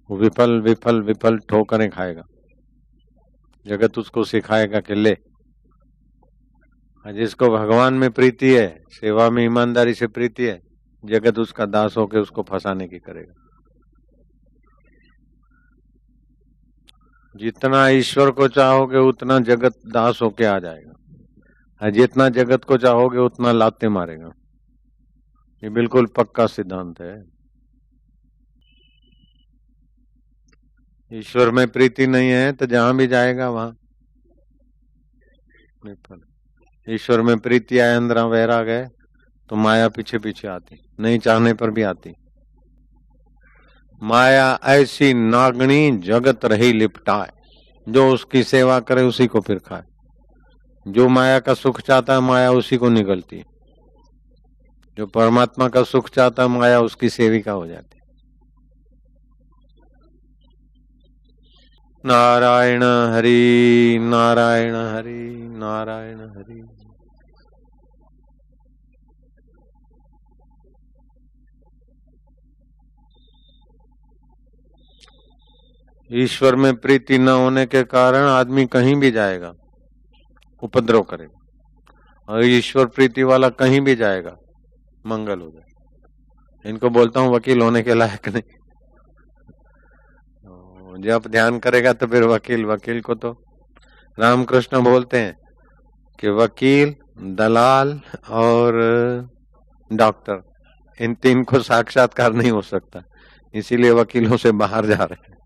वो विफल विफल विफल ठोकरें खाएगा। जगत उसको सिखाएगा कि ले। जिसको भगवान में प्रीति है, सेवा में ईमानदारी से प्रीति है, जगत उसका दास होकर उसको फंसाने की करेगा। जितना ईश्वर को चाहोगे उतना जगत दास होके आ जाएगा, और जितना जगत को चाहोगे उतना लाते मारेगा। ये बिल्कुल पक्का सिद्धांत है। ईश्वर में प्रीति नहीं है तो जहां भी जाएगा वहां विफल। ईश्वर में प्रीति आए, अंदर वैराग है, तो माया पीछे पीछे आती, नहीं चाहने पर भी आती। माया ऐसी नागनी जगत रही लिपटाए, जो उसकी सेवा करे उसी को फिर खाए। जो माया का सुख चाहता है माया उसी को निगलती है, जो परमात्मा का सुख चाहता है माया उसकी सेविका हो जाती। नारायण हरि नारायण हरि नारायण हरि। ईश्वर में प्रीति न होने के कारण आदमी कहीं भी जाएगा उपद्रव करेगा, और ईश्वर प्रीति वाला कहीं भी जाएगा मंगल हो जाए। इनको बोलता हूं वकील होने के लायक नहीं। जब ध्यान करेगा तो फिर वकील, वकील को तो रामकृष्ण बोलते हैं कि वकील, दलाल और डॉक्टर, इन तीन को साक्षात्कार नहीं हो सकता, इसीलिए वकीलों से बाहर जा रहे हैं।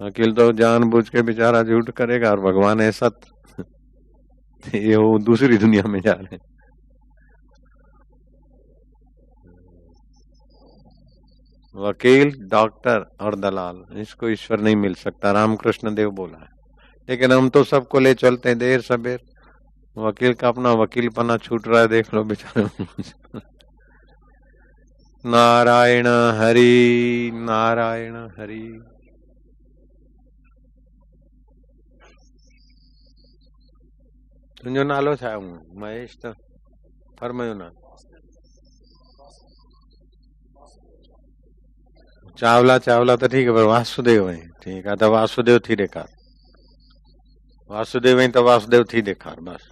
वकील तो जानबूझ के बेचारा झूठ करेगा, और भगवान ऐसा ये वो दूसरी दुनिया में जा रहे हैं। वकील, डॉक्टर और दलाल, इसको ईश्वर नहीं मिल सकता, रामकृष्ण देव बोला है। लेकिन हम तो सबको ले चलते हैं देर सबेर। वकील का अपना वकीलपना छूट रहा है, देख लो बेचारे। नारायण हरि नारायण हरि। तुंहिंजो नालो छा आहे? महेश त फरमायो ना। चावला, चावला तो ठीक है, पर वासुदेव है, ठीक है तो वासुदेव थी ॾेखार। वासुदेव है तो वासुदेव थी ॾेखार बस।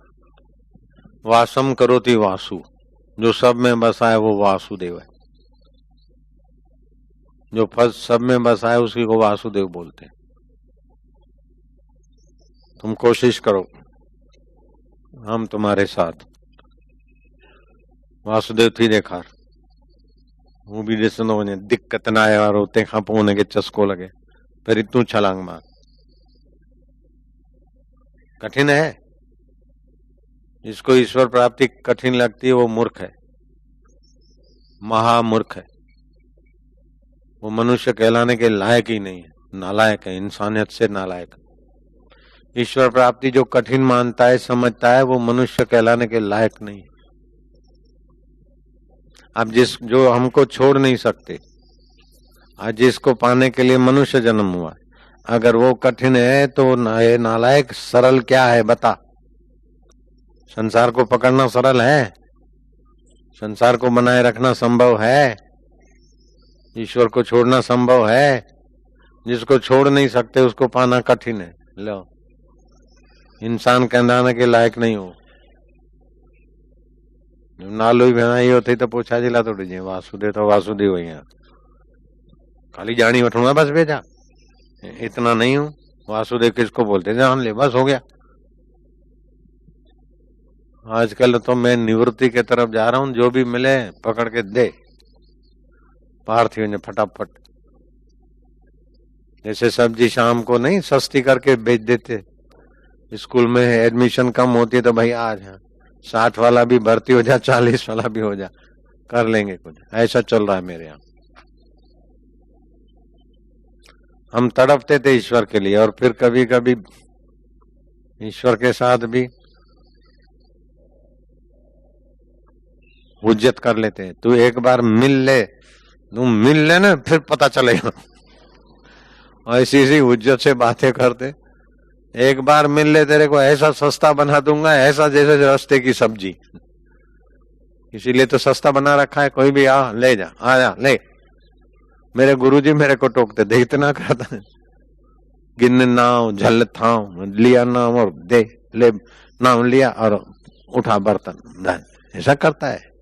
वासम करो थी वासु, जो सब में बसा है वो वासुदेव है। जो सब में बसा है उसी को वासुदेव बोलते हैं। तुम कोशिश करो, हम तुम्हारे साथ। वासुदेव थी ॾेखार। वो भी ॾिसंदो वञे, दिक्कत न आए वारो, तंहिंखां पोइ हुनखे चस्को लगे, पहिरीं तूं छलांग मार। कठिन है, जिसको ईश्वर प्राप्ति कठिन लगती है वो मूर्ख है, महामूर्ख है। वो मनुष्य कहलाने के लायक ही नहीं है, नालायक है, इंसानियत से नालायक। ईश्वर प्राप्ति जो कठिन मानता है, समझता है, वो मनुष्य कहलाने के लायक नहीं है। अब जो हमको छोड़ नहीं सकते, आज जिसको पाने के लिए मनुष्य जन्म हुआ, अगर वो कठिन है तो ये नालायक, सरल क्या है बता? संसार को पकड़ना सरल है? संसार को बनाए रखना संभव है? ईश्वर को छोड़ना संभव है? जिसको छोड़ नहीं सकते उसको पाना कठिन है। लो, इंसान कहलाने के लायक नहीं हो। नालो ही भेणाई थी तो पूछा जिला तो ॾिजे, वासुदेव तो वासुदेव ही है, खाली जानी वठूंगा बस भेजा, इतना नहीं हूं। वासुदेव किसको बोलते? जान ले, बस हो गया। आजकल तो मैं निवृत्ति के तरफ जा रहा हूं, जो भी मिले पकड़ के दे, पार थी वञे फटाफट। जैसे सब्जी शाम को नहीं सस्ती करके बेच देते, स्कूल में एडमिशन कम होती है तो भाई आज 60 वाला भी भर्ती हो जा, 40 वाला भी हो जा, कर लेंगे कुछ। ऐसा चल रहा है मेरे यहाँ। हम तड़पते थे ईश्वर के लिए, और फिर कभी कभी ईश्वर के साथ भी हुज्जत कर लेते हैं। तू एक बार मिल ले ना, फिर पता चलेगा। ऐसी ऐसी हुज्जत से बातें करते, एक बार मिल ले, तेरे को ऐसा सस्ता बना दूंगा, ऐसा जैसे रास्ते की सब्जी। इसीलिए तो सस्ता बना रखा है, कोई भी आ ले जा, आ जा ले। मेरे गुरुजी मेरे को टोकते थे, इतना करता है, गिन नाव झल थाव, लिया नाव और दे, ले नाव लिया और उठा बर्तन, ऐसा करता है।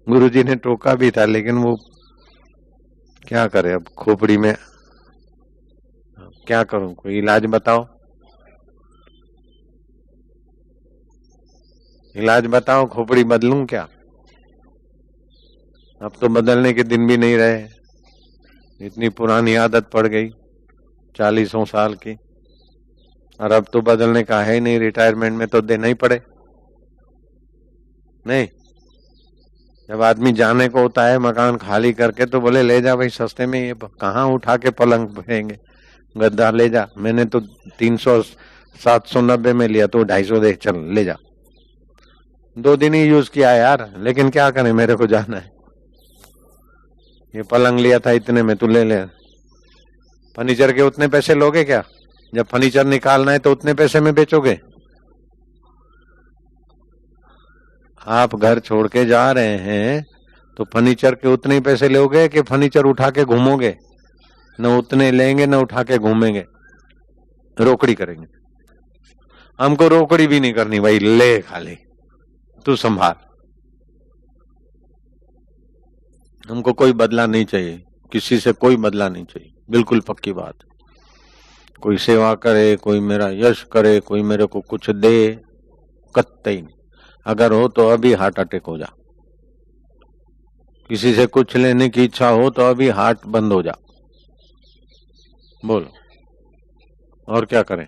गुरुजी ने टोका भी था, लेकिन वो क्या करे अब, खोपड़ी में क्या करूं, कोई इलाज बताओ, इलाज बताओ, खोपड़ी बदलूं क्या? अब तो बदलने के दिन भी नहीं रहे, इतनी पुरानी आदत पड़ गई 40 साल की, और अब तो बदलने का है ही नहीं, रिटायरमेंट में तो देना ही पड़े। नहीं, जब आदमी जाने को होता है मकान खाली करके, तो बोले ले जा भाई सस्ते में, ये कहाँ उठा के पलंग फेंगे, गद्दा ले जा। मैंने तो 300 790 में लिया, तो 250 दे, चल ले जा। 2 दिन ही यूज किया यार, लेकिन क्या करें, मेरे को जाना है। ये पलंग लिया था इतने में, तू ले ले। फर्नीचर के उतने पैसे लोगे क्या? जब फर्नीचर निकालना है तो उतने पैसे में बेचोगे? आप घर छोड़ के जा रहे हैं तो फर्नीचर के उतने ही पैसे लोगे कि फर्नीचर उठा के घूमोगे? न उतने लेंगे न उठा के घूमेंगे, रोकड़ी करेंगे। हमको रोकड़ी भी नहीं करनी भाई, ले खाली तू संभाल। हमको कोई बदला नहीं चाहिए, किसी से कोई बदला नहीं चाहिए, बिल्कुल पक्की बात। कोई सेवा करे, कोई मेरा यश करे, कोई मेरे को कुछ दे, कतई नहीं। अगर हो तो अभी हार्ट अटैक हो जा। किसी से कुछ लेने की इच्छा हो तो अभी हार्ट बंद हो जा। बोलो और क्या करें?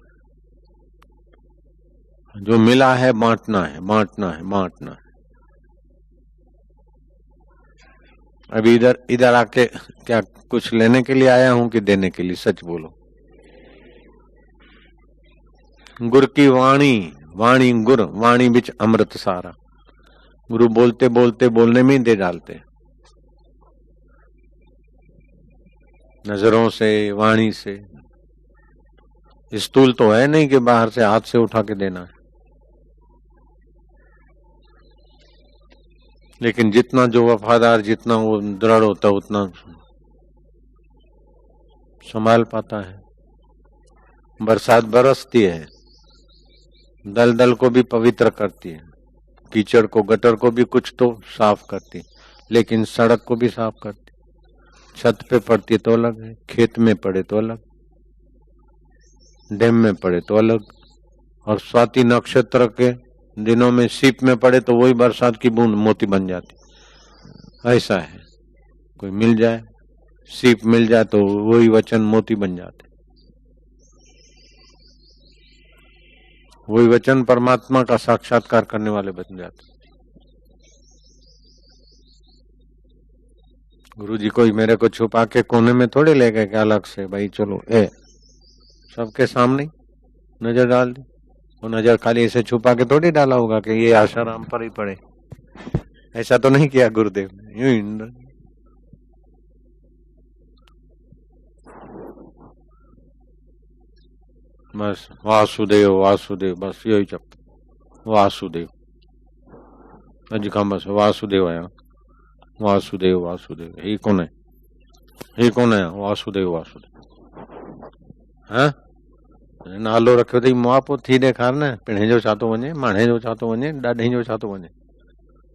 जो मिला है बांटना है, बांटना है, बांटना है। अभी इधर आके क्या कुछ लेने के लिए आया हूं कि देने के लिए? सच बोलो। गुर की वाणी, वाणी गुर, वाणी बिच अमृत सारा। गुरु बोलते बोलते बोलने में ही दे डालते, नजरों से, वाणी से। स्थूल तो है नहीं कि बाहर से हाथ से उठा के देना है, लेकिन जितना जो वफादार, जितना वो दृढ़ होता है, उतना संभाल पाता है। बरसात बरसती है, दलदल को भी पवित्र करती है, कीचड़ को, गटर को भी कुछ तो साफ करती है, लेकिन सड़क को भी साफ करती है। छत पे पड़ती तो अलग है, खेत में पड़े तो अलग, डैम में पड़े तो अलग, और स्वाति नक्षत्र के दिनों में सीप में पड़े तो वही बरसात की बूंद मोती बन जाती। ऐसा है, कोई मिल जाए, सीप मिल जाए तो वही वचन मोती बन जाते। वही वचन परमात्मा का साक्षात्कार करने वाले बन जाते। गुरुजी कोई मेरे को छुपा के कोने में थोड़े ले गए, क्या अलग से भाई चलो सबके सामने नजर डाल दी। वो नजर खाली ऐसे छुपा के थोड़ी डाला होगा कि ये आशाराम पर ही पड़े, ऐसा तो नहीं किया गुरुदेव ने। यूं बस वासुदेव वासुदेव, बस यही चप, वासुदेव अज का बस वासुदेव आया, वासुदेव वासुदेव। ये कौन है? ये कौन है? वासुदेव वासुदेव। हाँ नालो रखियो अथई मुआपो थी ॾेखार न, पिणे जो छा थो वञे, माणे जो छा थो वञे, ॾाॾे जो छा थो वञे,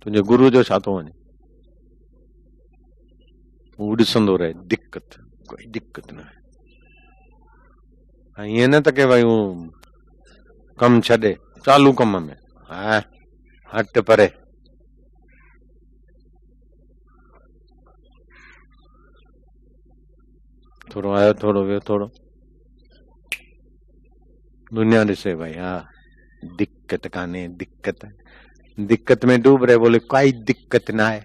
तुंहिंजे गुरु जो छा थो वञे? हू ॾिसंदो रहे, दिक्कत कोई दिक्कत न आहे। ईअं न त के भई हू कमु छॾे, चालू कम में हा हट परे। थोरो आयो, थोरो वियो, थोरो दुनिया ॾिसे भाई, हा दिक्कत कान्हे, दिक्कत में डूब रहे, बोले कोई दिक्कत ना है।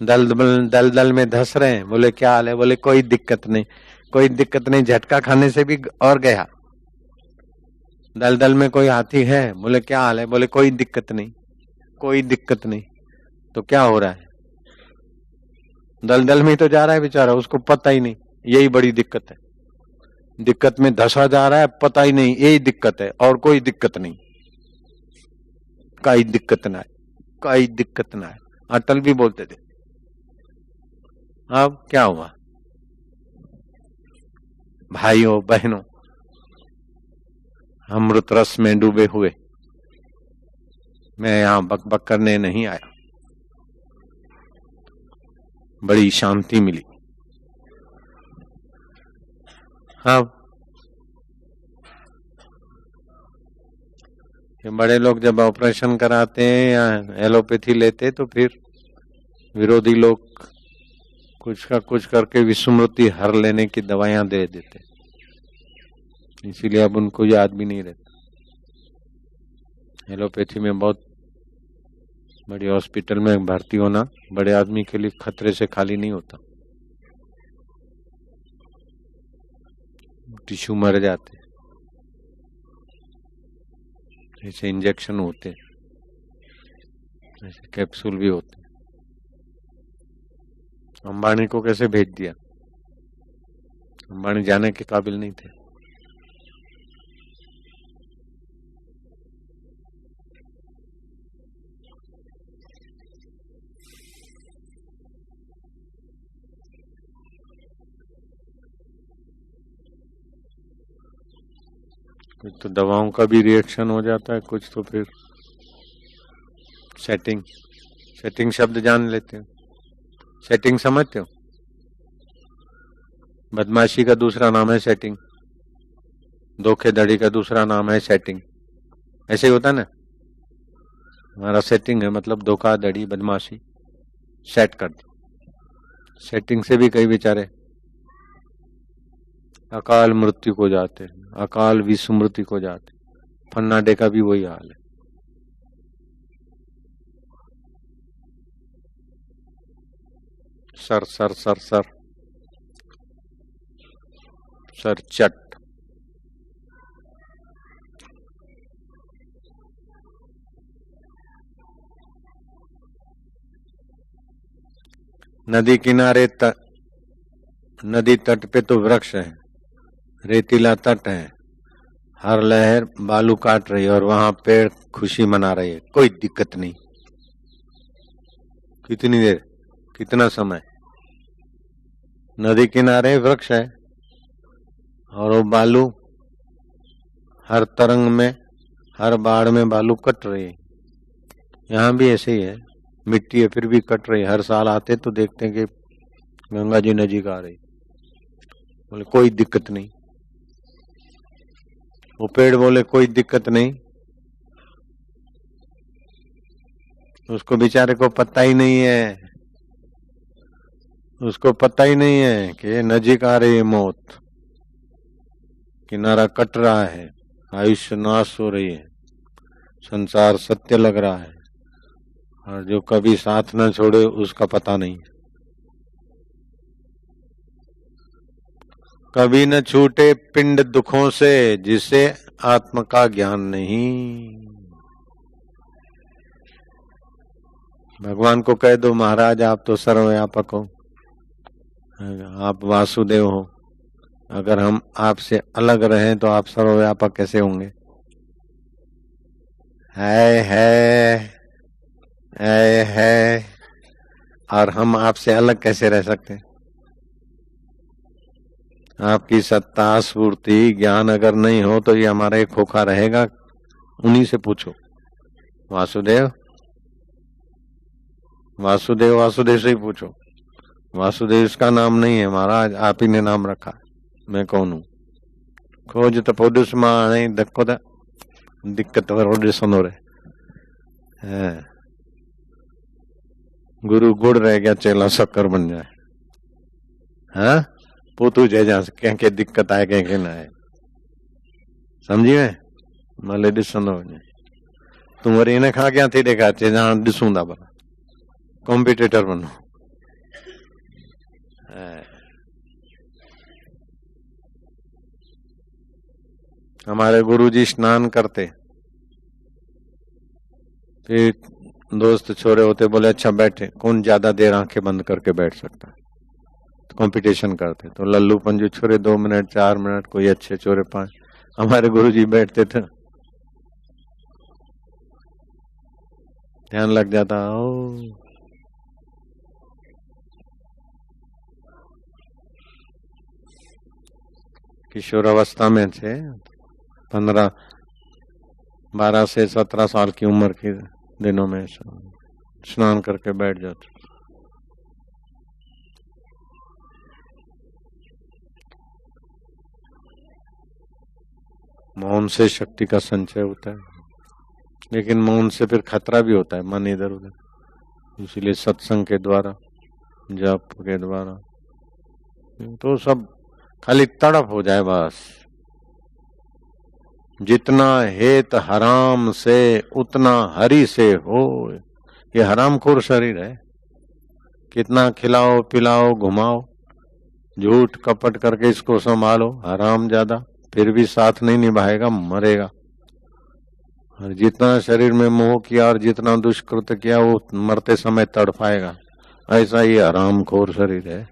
दलदल में धस रहे हैं, बोले क्या हाल है, बोले कोई दिक्कत नहीं, कोई दिक्कत नहीं। झटका खाने से भी और गया। दलदल में कोई हाथी है, बोले क्या हाल है, बोले कोई दिक्कत नहीं, कोई दिक्कत नहीं। तो क्या हो रहा है? दलदल में ही तो जा रहा है बेचारा, उसको पता ही नहीं। यही बड़ी दिक्कत है, दिक्कत में धसा जा रहा है, पता ही नहीं, यही दिक्कत है, और कोई दिक्कत नहीं। कोई दिक्कत ना है, कोई दिक्कत ना है। अटल भी बोलते थे। अब क्या हुआ? भाइयों बहनों, अमृत रस में डूबे हुए, मैं यहां बकबक करने नहीं आया। बड़ी शांति मिली। अब ये बड़े लोग जब ऑपरेशन कराते हैं या एलोपैथी लेते तो फिर विरोधी लोग कुछ का कुछ करके विस्मृति हर लेने की दवाइयां दे देते, इसीलिए अब उनको याद भी नहीं रहता। एलोपैथी में बहुत बड़ी हॉस्पिटल में भर्ती होना बड़े आदमी के लिए खतरे से खाली नहीं होता। टिश्यू मर जाते, ऐसे इंजेक्शन होते, ऐसे कैप्सूल भी होते। अंबानी को कैसे भेज दिया? अंबानी जाने के काबिल नहीं थे। कुछ तो दवाओं का भी रिएक्शन हो जाता है, कुछ तो फिर सेटिंग शब्द जान लेते हो? सेटिंग समझते हो? बदमाशी का दूसरा नाम है सेटिंग, धोखेधड़ी का दूसरा नाम है सेटिंग। ऐसे ही होता है ना, हमारा सेटिंग है मतलब धोखाधड़ी बदमाशी सेट कर दी। सेटिंग से भी कई बेचारे अकाल मृत्यु को जाते हैं, अकाल विस्मृति को जाते। फन्नाडे का भी वही हाल है। Sir sir sir sir sir चट। नदी किनारे नदी तट पे तो वृक्ष है, रेतीला तट है, हर लहर बालू काट रही है और वहां पेड़ खुशी मना रही है, कोई दिक्कत नहीं। कितनी देर, कितना समय? नदी किनारे वृक्ष है और वो बालू हर तरंग में, हर बाढ़ में बालू कट रही है। यहाँ भी ऐसे ही है, मिट्टी है फिर भी कट रही है। हर साल आते तो देखते हैं कि गंगा जी नजीक आ रही, बोले कोई दिक्कत नहीं। वो पेड़ बोले कोई दिक्कत नहीं, उसको बेचारे को पता ही नहीं है, उसको पता ही नहीं है कि नजीक आ रही है मौत, किनारा कट रहा है, आयुष्य नाश हो रही है, संसार सत्य लग रहा है, और जो कभी साथ न छोड़े उसका पता नहीं। कभी न छूटे पिंड दुखों से जिसे आत्म का ज्ञान नहीं। भगवान को कह दो महाराज आप तो सर्वव्यापक हो, आप वासुदेव हो, अगर हम आपसे अलग रहें तो आप सर्वव्यापक कैसे होंगे? है और हम आपसे अलग कैसे रह सकते हैं? आपकी सत्ता स्फूर्ति ज्ञान अगर नहीं हो तो ये हमारा एक खोखा रहेगा। उन्हीं से पूछो, वासुदेव वासुदेव वासुदेव से ही पूछो। वासुदेव इसका नाम नहीं है महाराज, आप ही ने नाम रखा। मैं कौन हूं? खोज तो पोडुस मां दक्को दा दिक्कत सुनो रहे। गुरु गुड़ रह गया चेला शक्कर बन जाए। हाँ पोतू जैजा कंहिंखे दिक्कत आए कंहिंखे न आए, समझी में? भले ॾिसंदो वञे तूं वरी इन खां अॻियां थी ॾेखार, चइजां हाणे ॾिसूं था भला, कॉम्पिटिटर बनो। हमारे गुरुजी स्नान करते, फिर दोस्त छोरे होते, बोले अच्छा बैठे, कौन ज्यादा देर आंखें बंद करके बैठ सकता है? तो कंपटीशन करते, तो लल्लू पंजू छोरे 2 मिनट 4 मिनट, कोई अच्छे छोरे 5। हमारे गुरुजी बैठते थे, ध्यान लग जाता। ओ किशोर अवस्था में थे, 12 से 17 साल की उम्र के दिनों में स्नान करके बैठ जाते। मौन से शक्ति का संचय होता है, लेकिन मौन से फिर खतरा भी होता है, मन इधर उधर। इसीलिए सत्संग के द्वारा, जप के द्वारा तो सब खाली तड़प हो जाए बस। जितना हेत हराम से उतना हरि से हो। ये हरामखोर शरीर है, कितना खिलाओ पिलाओ घुमाओ, झूठ कपट करके इसको संभालो, हराम ज्यादा, फिर भी साथ नहीं निभाएगा, मरेगा। और जितना शरीर में मोह किया और जितना दुष्कृत किया वो मरते समय तड़पाएगा। ऐसा ही हरामखोर शरीर है।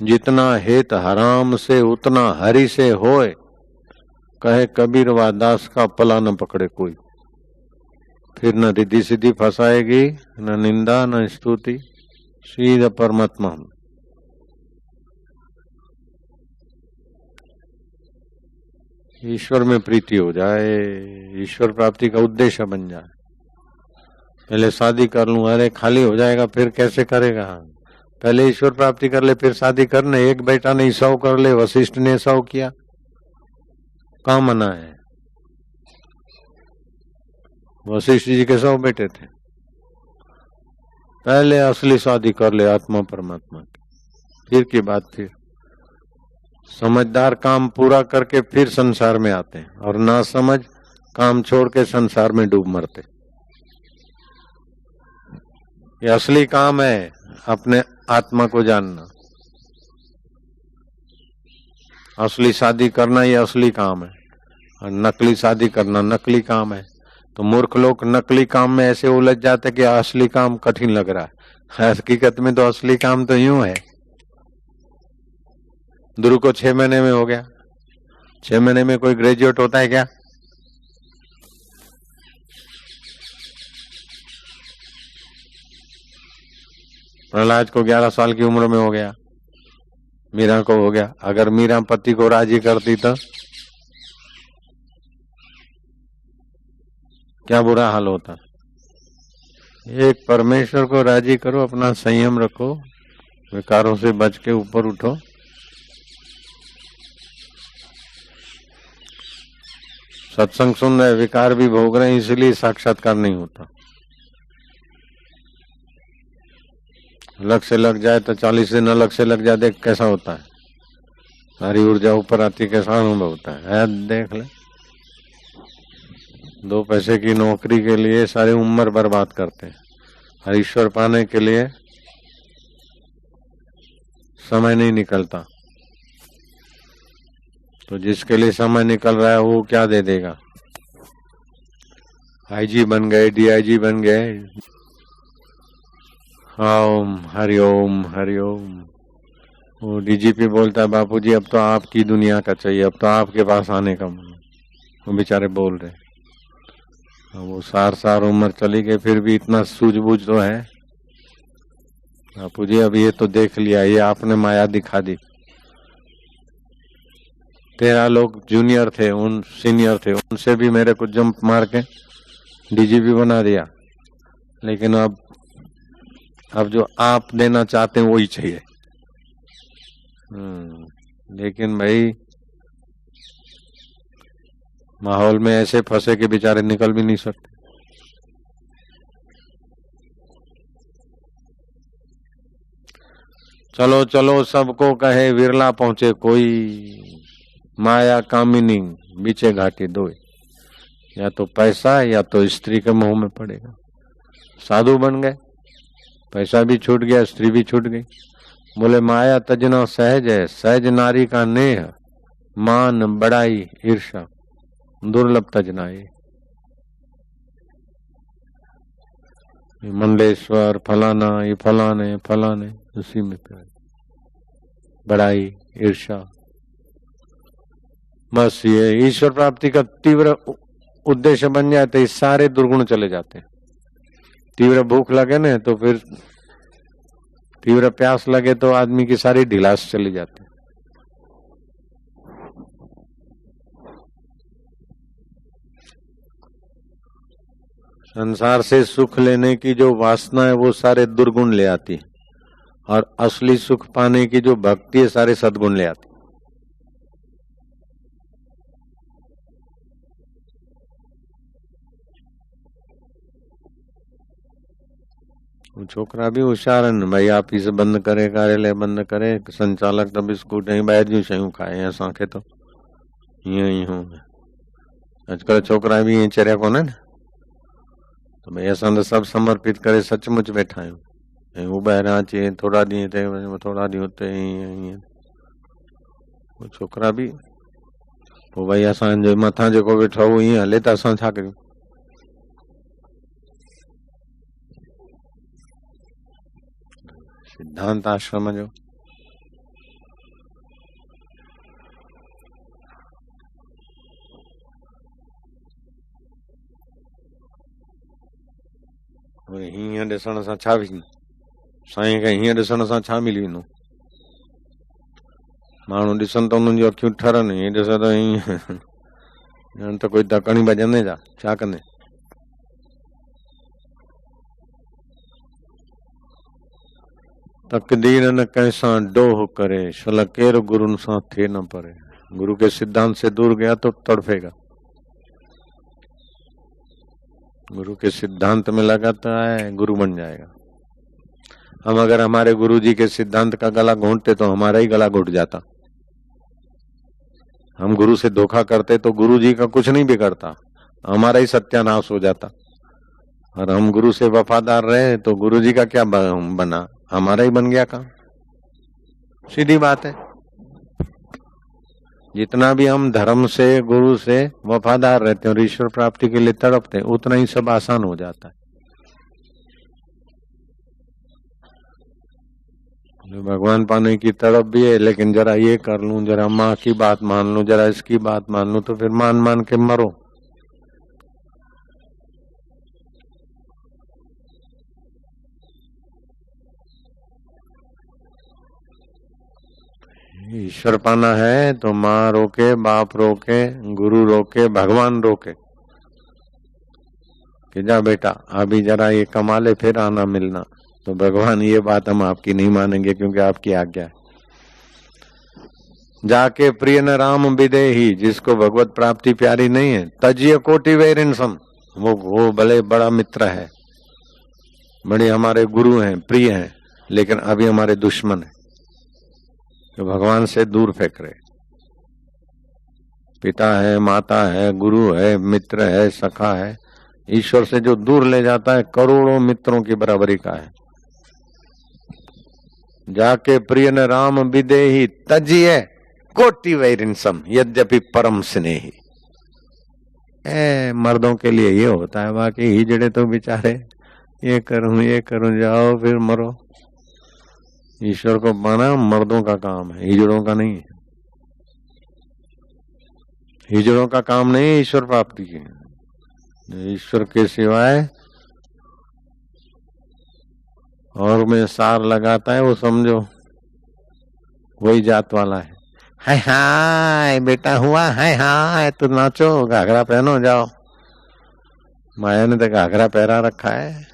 जितना हेत हराम से उतना हरि से होए, कहे कबीर वा दास का पला न पकड़े कोई। फिर न रिद्धि सिद्धि फंसाएगी, न निंदा न स्तुति, सीधा परमात्मा। ईश्वर में प्रीति हो जाए, ईश्वर प्राप्ति का उद्देश्य बन जाए। पहले शादी कर लूं, अरे खाली हो जाएगा, फिर कैसे करेगा? पहले ईश्वर प्राप्ति कर ले, फिर शादी करने। एक बेटा नहीं 100 कर ले, वशिष्ठ ने 100 किया, कहाँ मना है? वशिष्ठ जी के 100 बेटे थे। पहले असली शादी कर ले आत्मा परमात्मा की, फिर की बात। फिर समझदार काम पूरा करके फिर संसार में आते हैं, और ना समझ काम छोड़ के संसार में डूब मरते। ये असली काम है, अपने आत्मा को जानना। असली शादी करना ये असली काम है, और नकली शादी करना नकली काम है। तो मूर्ख लोग नकली काम में ऐसे उलझ जाते कि असली काम कठिन लग रहा है। हकीकत में तो असली काम तो यूं है। ध्रुव को 6 महीने में हो गया। 6 महीने में कोई ग्रेजुएट होता है क्या? प्रहलाद को 11 साल की उम्र में हो गया, मीरा को हो गया। अगर मीरा पति को राजी करती तो क्या बुरा हाल होता। एक परमेश्वर को राजी करो, अपना संयम रखो, विकारों से बच के ऊपर उठो। सत्संग सुन रहे, विकार भी भोग रहे हैं, इसलिए साक्षात्कार नहीं होता। लग से लग जाए तो 40 दिन अलग से लग जाए, देख कैसा होता है। सारी ऊर्जा ऊपर आती, कैसा अनुभव होता है देख ले। 2 पैसे की नौकरी के लिए सारी उम्र बर्बाद करते हैं, और ईश्वर पाने के लिए समय नहीं निकलता। तो जिसके लिए समय निकल रहा है वो क्या दे देगा? आईजी बन गए, डीआईजी बन गए। ओम हरिओम हरिओम। वो डीजीपी बोलता है, बापूजी अब तो आपकी दुनिया का चाहिए, अब तो आपके पास आने का मन। वो बेचारे बोल रहे, वो सार उम्र चली गई, फिर भी इतना सूझबूझ तो है। बापूजी अब ये तो देख लिया, ये आपने माया दिखा दी। 13 लोग जूनियर थे, उन सीनियर थे, उनसे भी मेरे को जंप मार के डीजीपी बना दिया। लेकिन अब जो आप देना चाहते हैं वही चाहिए। लेकिन भाई माहौल में ऐसे फंसे कि बेचारे निकल भी नहीं सकते। चलो चलो सबको कहे, विरला पहुंचे कोई। माया कामिनी बीचे घाटी दोए, या तो पैसा या तो स्त्री के मोह में पड़ेगा। साधु बन गए, पैसा भी छूट गया, स्त्री भी छूट गई। बोले माया तजना सहज है, सहज नारी का नेह, मान बड़ाई ईर्षा दुर्लभ तजनाए। मंडलेश्वर फलाना, ये फलाने फलाने, उसी में बड़ाई ईर्षा। बस ये ईश्वर प्राप्ति का तीव्र उद्देश्य बन जाए तो ये सारे दुर्गुण चले जाते हैं। तीव्र भूख लगे ना तो फिर, तीव्र प्यास लगे तो आदमी की सारी ढिलास चली जाती है। संसार से सुख लेने की जो वासना है वो सारे दुर्गुण ले आती है, और असली सुख पाने की जो भक्ति है सारे सद्गुण ले आती। वो छोकरा भी होशियार है भाई, ऑफिस बंद करे, कार्यालय बंद करे, संचालक तो बिस्कुट नहीं ॿाहिरि जूं शयूं खाए, असांखे तो हीअं ई हूं। अॼुकल्ह छोकरा भी ईअं चरिया कोन्हे न, तो भाई असां तो सभु समर्पित करे सचमुच वेठा आहियूं, ऐं हू ॿाहिरां अचे थोरा ॾींहं हिते थोरा ॾींहं हुते, ईअं वो छोकरा भी पोइ भाई असांजे मथां जेको वेठो आहे उहो ईअं हले त असां छा करियूं। सिद्धांत आश्रम जो हीअं ॾिसण सां छा साईं खे हीअं ॾिसण सां छा मिली वेंदो। माण्हू ॾिसनि त उन्हनि जूं अखियूं ठरनि, हीअं ॾिसो त हीअं त कोई धकणी भॼंदे छा कंदे। तकदीर न कैसा डोह करे, शल केर गुरुन सां थे न परे। गुरु के सिद्धांत से दूर गया तो तड़फेगा, गुरु के सिद्धांत में लगाता है गुरु बन जाएगा। हम अगर हमारे गुरु जी के सिद्धांत का गला घोंटते तो हमारा ही गला घुट जाता। हम गुरु से धोखा करते तो गुरु जी का कुछ नहीं बिगड़ता, हमारा ही सत्यानाश हो जाता। और हम गुरु से वफादार रहे तो गुरु जी का क्या बना, हमारा ही बन गया काम। सीधी बात है। जितना भी हम धर्म से गुरु से वफादार रहते हैं और ईश्वर प्राप्ति के लिए तड़पते हैं, उतना ही सब आसान हो जाता है। भगवान पाने की तड़प भी है, लेकिन जरा ये कर लूं, जरा माँ की बात मान लूं, जरा इसकी बात मान लूं, तो फिर मान मान के मरो। ईश्वर पाना है तो माँ रोके, बाप रोके, गुरु रोके, भगवान रोके कि जा बेटा अभी जरा ये कमा ले फिर आना मिलना, तो भगवान ये बात हम आपकी नहीं मानेंगे क्योंकि आपकी आज्ञा है। जाके प्रिय न राम विदेही, जिसको भगवत प्राप्ति प्यारी नहीं है, तजिय कोटि वैरिनसम, वो भले बड़ा मित्र है, बड़े हमारे गुरु हैं, प्रिय हैं, लेकिन अभी हमारे दुश्मन है, तो भगवान से दूर फेंक रहे। पिता है, माता है, गुरु है, मित्र है, सखा है, ईश्वर से जो दूर ले जाता है करोड़ों मित्रों की बराबरी का है। जाके प्रिय न राम विदेही, तजिए कोटि वैरिनसम, यद्यपि परम स्नेही। मर्दों के लिए ये होता है, बाकी हिजड़े तो बेचारे ये करूं जाओ फिर मरो। ईश्वर को पाना मर्दों का काम है, हिजड़ों का नहीं है। हिजड़ों का काम नहीं है ईश्वर प्राप्ति की। ईश्वर के सिवाय और में सार लगाता है वो समझो वही जात वाला है। हाय हाय बेटा हुआ, हाय हाय तो नाचो, घाघरा पहनो जाओ। माया ने तो घाघरा पहरा रखा है,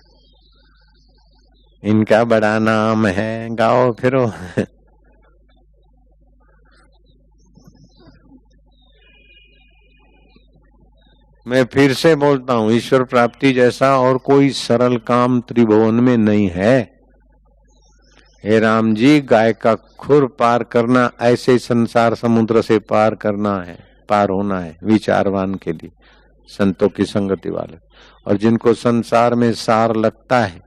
इनका बड़ा नाम है, गाओ फिरो। मैं फिर से बोलता हूं, ईश्वर प्राप्ति जैसा और कोई सरल काम त्रिभुवन में नहीं है। हे राम जी, गाय का खुर पार करना ऐसे संसार समुद्र से पार करना है, पार होना है विचारवान के लिए, संतों की संगति वाले। और जिनको संसार में सार लगता है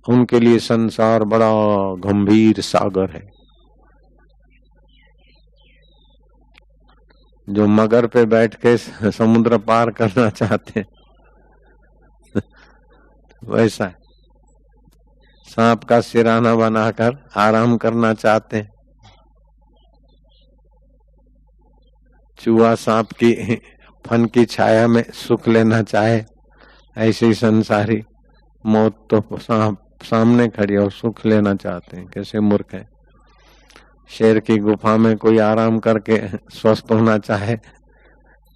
उनके लिए संसार बड़ा गंभीर सागर है। जो मगर पे बैठ के समुद्र पार करना चाहते वैसा है। सांप का सिराना बनाकर आराम करना चाहते, चूहा सांप की फन की छाया में सुख लेना चाहे, ऐसे ही संसारी मौत तो सांप सामने खड़ी और सुख लेना चाहते हैं। कैसे मूर्ख है। शेर की गुफा में कोई आराम करके स्वस्थ होना चाहे,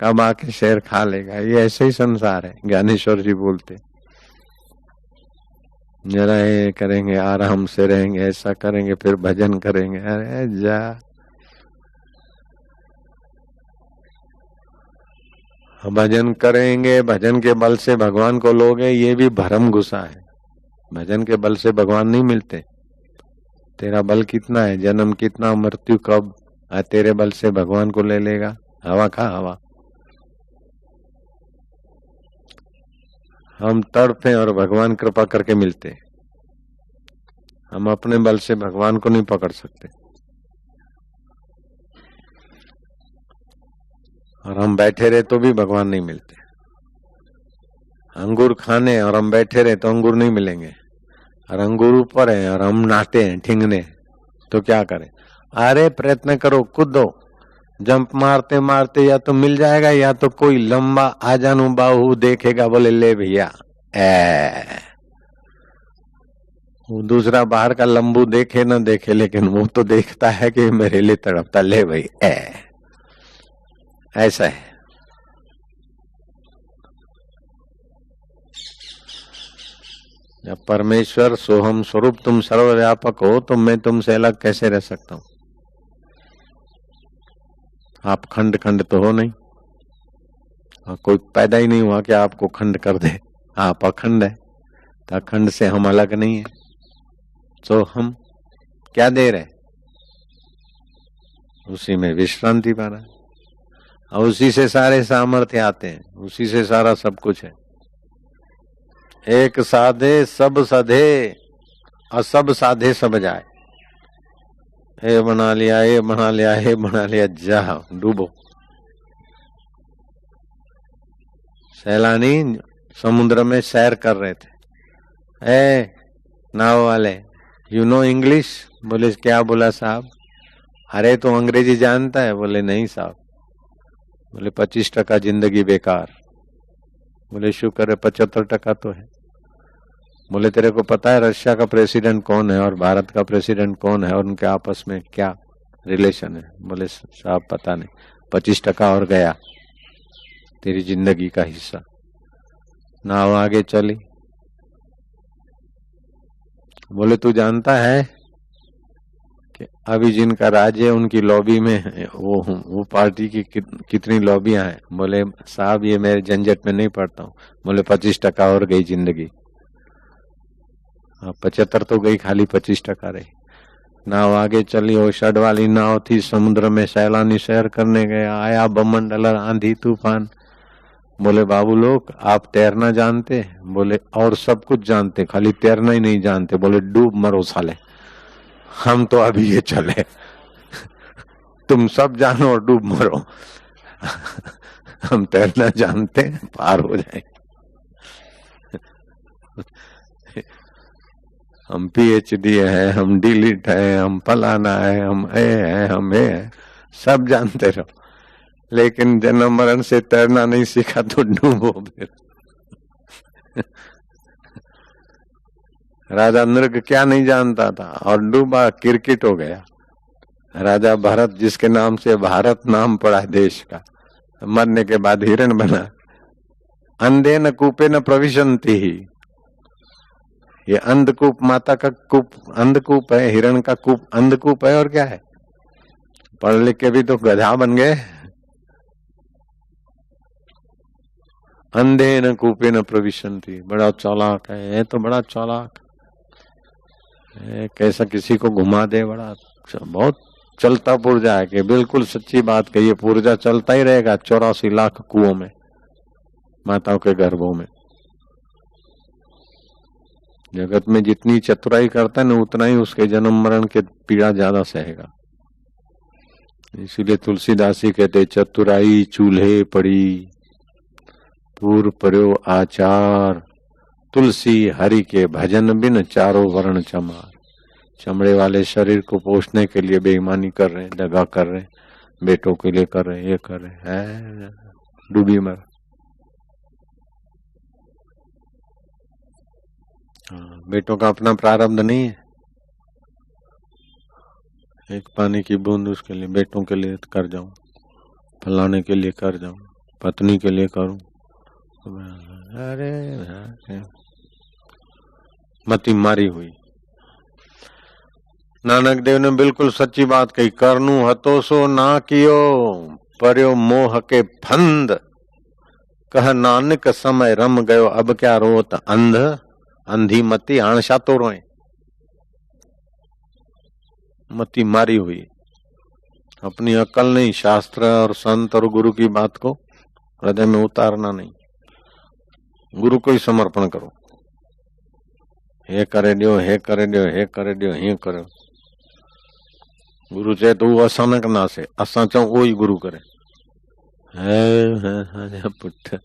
कब आके शेर खा लेगा। ये ऐसे ही संसार है। ज्ञानेश्वर जी बोलते, जरा ये करेंगे, आराम से रहेंगे, ऐसा करेंगे, फिर भजन करेंगे। अरे जा, भजन करेंगे, भजन के बल से भगवान को लोगे, ये भी भ्रम घुसा है। भजन के बल से भगवान नहीं मिलते। तेरा बल कितना है, जन्म कितना, मृत्यु कब, तेरे बल से भगवान को ले लेगा? हवा खा हवा। हम तड़पे और भगवान कृपा करके मिलते। हम अपने बल से भगवान को नहीं पकड़ सकते। और हम बैठे रहे तो भी भगवान नहीं मिलते। अंगूर खाने और हम बैठे रहे तो अंगूर नहीं मिलेंगे। और अंगूर ऊपर है और हम नाटे हैं ठिंगने, तो क्या करें? अरे प्रयत्न करो, कूदो, जंप मारते मारते या तो मिल जाएगा, या तो कोई लंबा आजानु बाहु देखेगा, बोले ले भैया। वो दूसरा बाहर का लंबू देखे न देखे, लेकिन वो तो देखता है कि मेरे लिए तड़पता, ले भाई ऐसा है। जब परमेश्वर सोहम स्वरूप तुम सर्वव्यापक हो, तो मैं तुमसे अलग कैसे रह सकता हूं? आप खंड खंड तो हो नहीं, और कोई पैदा ही नहीं हुआ कि आपको खंड कर दे। आप अखंड है, तो अखंड से हम अलग नहीं है। तो हम क्या दे रहे? उसी में विश्रांति पा रहा है, और उसी से सारे सामर्थ्य आते हैं, उसी से सारा सब कुछ है। एक साधे सब सधे, और सब साधे सब जाए। हे बना लिया, हे बना लिया, हे बना लिया, जा डूबो। सैलानी समुद्र में सैर कर रहे थे। नाव वाले, यू नो इंग्लिश? बोले क्या बोला साहब? अरे तो अंग्रेजी जानता है? बोले नहीं साहब। बोले 25% जिंदगी बेकार। बोले शुक्र है 75% तो है। बोले तेरे को पता है रशिया का प्रेसिडेंट कौन है और भारत का प्रेसिडेंट कौन है और उनके आपस में क्या रिलेशन है? बोले साहब पता नहीं। 25% और गया तेरी जिंदगी का हिस्सा। नाव आगे चली। बोले तू जानता है कि अभी जिनका राज्य है उनकी लॉबी में वो पार्टी की कितनी लॉबियां हैं? बोले साहब ये मेरे झंझट में नहीं पड़ता हूँ। बोले 25% और गई जिंदगी। 75 तो गई, खाली 25% रही। नाव आगे चली। वो षड वाली नाव थी, समुद्र में सैलानी सैर करने गया। आया बमंडल, आंधी तूफान। बोले बाबू लोग आप तैरना जानते? बोले और सब कुछ जानते, खाली तैरना ही नहीं जानते। बोले डूब मरो साले, हम तो अभी ये चले। तुम सब जानो और डूब मरो, हम तैरना जानते हैं, पार हो जाए। हम पीएचडी है, हम डिलीट है, हम फलाना है, हम है, हम है, सब जानते रहो, लेकिन जन्म मरण से तैरना नहीं सीखा तो डूबो फिर। राजा नृग क्या नहीं जानता था और डूबा, क्रिकेट हो गया। राजा भरत जिसके नाम से भारत नाम पड़ा देश का, मरने के बाद हिरण बना। अंधे न कूपे न प्रविशंति ही, ये अंधकूप माता का कूप अंधकूप है, हिरण का कूप अंधकूप है। और क्या है? पढ़ लिख के भी तो गधा बन गए। अंधे न कूपे न प्रविशंति, बड़ा चालाक है तो बड़ा चालाक है, कैसा किसी को घुमा दे, बड़ा बहुत चलता पुर्जा है। कि बिल्कुल सच्ची बात कही, पुर्जा चलता ही रहेगा 84 लाख कुओं में, माताओं के गर्भों में। जगत में जितनी चतुराई करता है ना, उतना ही उसके जन्म मरण के पीड़ा ज्यादा सहेगा। इसीलिए तुलसीदास जी कहते, चतुराई चूल्हे पड़ी पूर पर्यो आचार, तुलसी हरि के भजन बिन चारों वर्ण चमार। चमड़े वाले शरीर को पोषने के लिए बेईमानी कर रहे हैं, दगा कर रहे हैं, बेटों के लिए कर रहे हैं, ये कर रहे हैं, डूबी मर। बेटों का अपना प्रारब्ध नहीं है। एक पानी की बूंद उसके लिए, बेटों के लिए कर जाऊं, फलाने के लिए कर जाऊं, पत्नी के लिए करूं, अरे मती मारी हुई। नानक देव ने बिल्कुल सच्ची बात कही, करनू हतो सो ना कियो, पर्यो मोह के फंद, कह नानक समय रम गयो, अब क्या रोत अंध, अंधी मती आणसा तो रोए। मती मारी हुई, अपनी अकल नहीं, शास्त्र और संत और गुरु की बात को हृदय में उतारना नहीं। गुरु को ही समर्पण करो, हे करे दियो, हे करे दियो, हे करे दियो, हे करो। गुरु चए तो वो अचानक ना से, असा चऊं वो ही गुरु करे। है पुठ।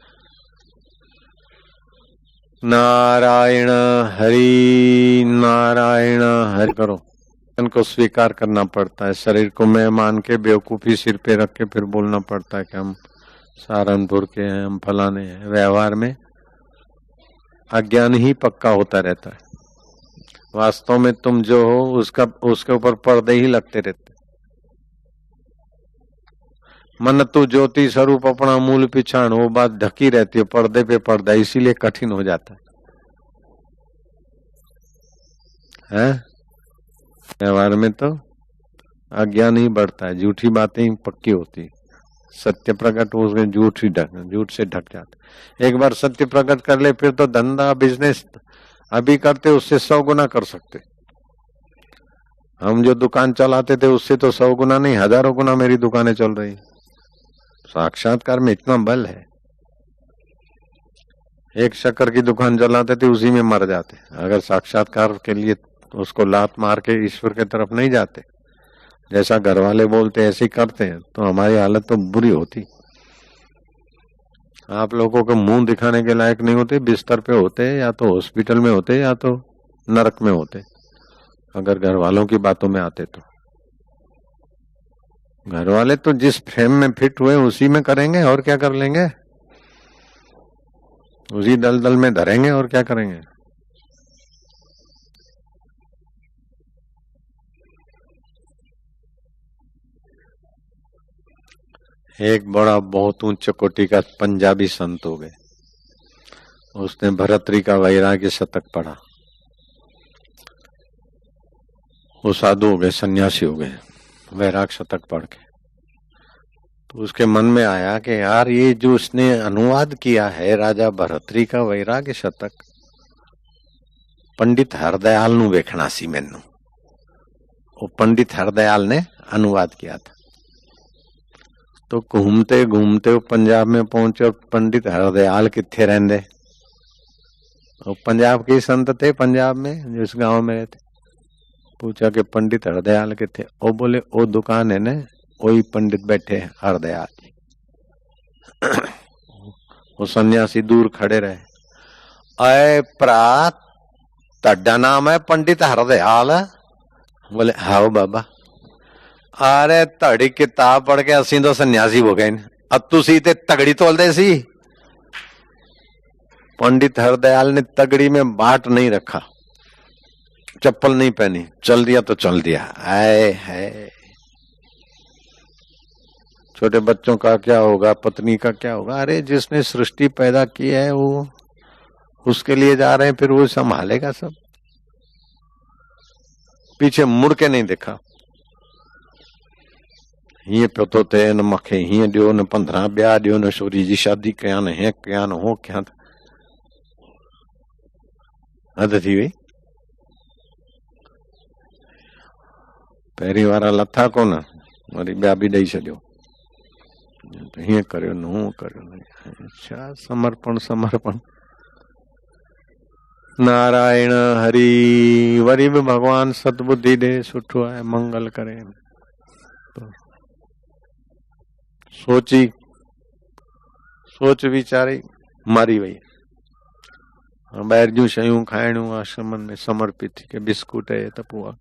नारायण हरि नारायण हरि करो, इनको स्वीकार करना पड़ता है। शरीर को मैं मान के बेवकूफी सिर पे रख के फिर बोलना पड़ता है कि हम सहारनपुर के हैं, हम फलाने हैं। व्यवहार में अज्ञान ही पक्का होता रहता है। वास्तव में तुम जो हो उसके ऊपर पर्दे ही लगते रहते। मन तू ज्योति स्वरूप अपना मूल पिछाण, वो बात ढकी रहती है, पर्दे पे पर्दा, इसीलिए कठिन हो जाता है। व्यवहार में तो अज्ञान ही बढ़ता है, झूठी बातें ही पक्की होती है। सत्य प्रकट हो उसमें झूठ से ढक जाता। एक बार सत्य प्रकट कर ले फिर तो धंधा बिजनेस अभी करते उससे 100 गुना कर सकते। हम जो दुकान चलाते थे उससे तो 100 गुना नहीं, हजारों गुना मेरी दुकानें चल रही। साक्षात्कार में इतना बल है। एक शक्कर की दुकान चलाते थे उसी में मर जाते, अगर साक्षात्कार के लिए उसको लात मार के ईश्वर के तरफ नहीं जाते, जैसा घर वाले बोलते ऐसे ही करते हैं, तो हमारी हालत तो बुरी होती। आप लोगों को मुंह दिखाने के लायक नहीं होते, बिस्तर पे होते, या तो हॉस्पिटल में होते या तो नरक में होते, अगर घर वालों की बातों में आते तो। घर वाले तो जिस फ्रेम में फिट हुए उसी में करेंगे, और क्या कर लेंगे, उसी दलदल में धरेंगे, और क्या करेंगे। एक बड़ा बहुत उच्च कोटि का पंजाबी संत हो गए, उसने भरतरी का वैराग्य शतक पढ़ा। वो साधु हो गए, सन्यासी हो गए, वैराग शतक पढ़ के। तो उसके मन में आया कि यार ये जो उसने अनुवाद किया है राजा भरतरी का वैराग्य शतक, पंडित हरदयाल नु वेखना सी मैनू। वो पंडित हरदयाल ने अनुवाद किया था। तो घूमते घूमते वो पंजाब में पहुंचे, और पंडित हरदयाल किथे रहंदे। वो पंजाब के संत थे, पंजाब में जिस गांव में रहते। पूछा कि पंडित हरदयाल किथे, वो बोले वो दुकान है ने, वही पंडित बैठे हरदयाल जी। वो सन्यासी दूर खड़े रहे। अय प्रा, तड्डा नाम है पंडित हरदयाल? बोले हाओ बाबा। अरे तड़ी किताब पढ़ के असी तो सन्यासी हो गए, अब तुसी ते तगड़ी तोल दे सी। पंडित हरदयाल ने तगड़ी में बाट नहीं रखा, चप्पल नहीं पहनी, चल दिया तो चल दिया। आए है, छोटे बच्चों का क्या होगा, पत्नी का क्या होगा। अरे जिसने सृष्टि पैदा की है वो उसके लिए जा रहे हैं, फिर वो संभालेगा सब। पीछे मुड़ के नहीं देखा। हीअं पियो थो थिए, न मूंखे हीअं ॾियो, न 15 ॿिया ॾियो, न छोरी जी शादी कयां, न हे कयां, न हो कयां। हद थी वई। पहिरीं वारा लथा कोन, वरी ॿिया बि ॾेई छॾियो, हीअं करियो न हूअं करियो। छा समर्पण समर्पण। नारायण हरि। वरी बि भगवान सतबुद्धि दे, सुठो आहे, मंगल करे। सोची सोच वीचारी मारी वई। ॿाहिरि जूं शयूं खाइणियूं आश्रमनि में समर्पित थी, के बिस्कुट है त पोइ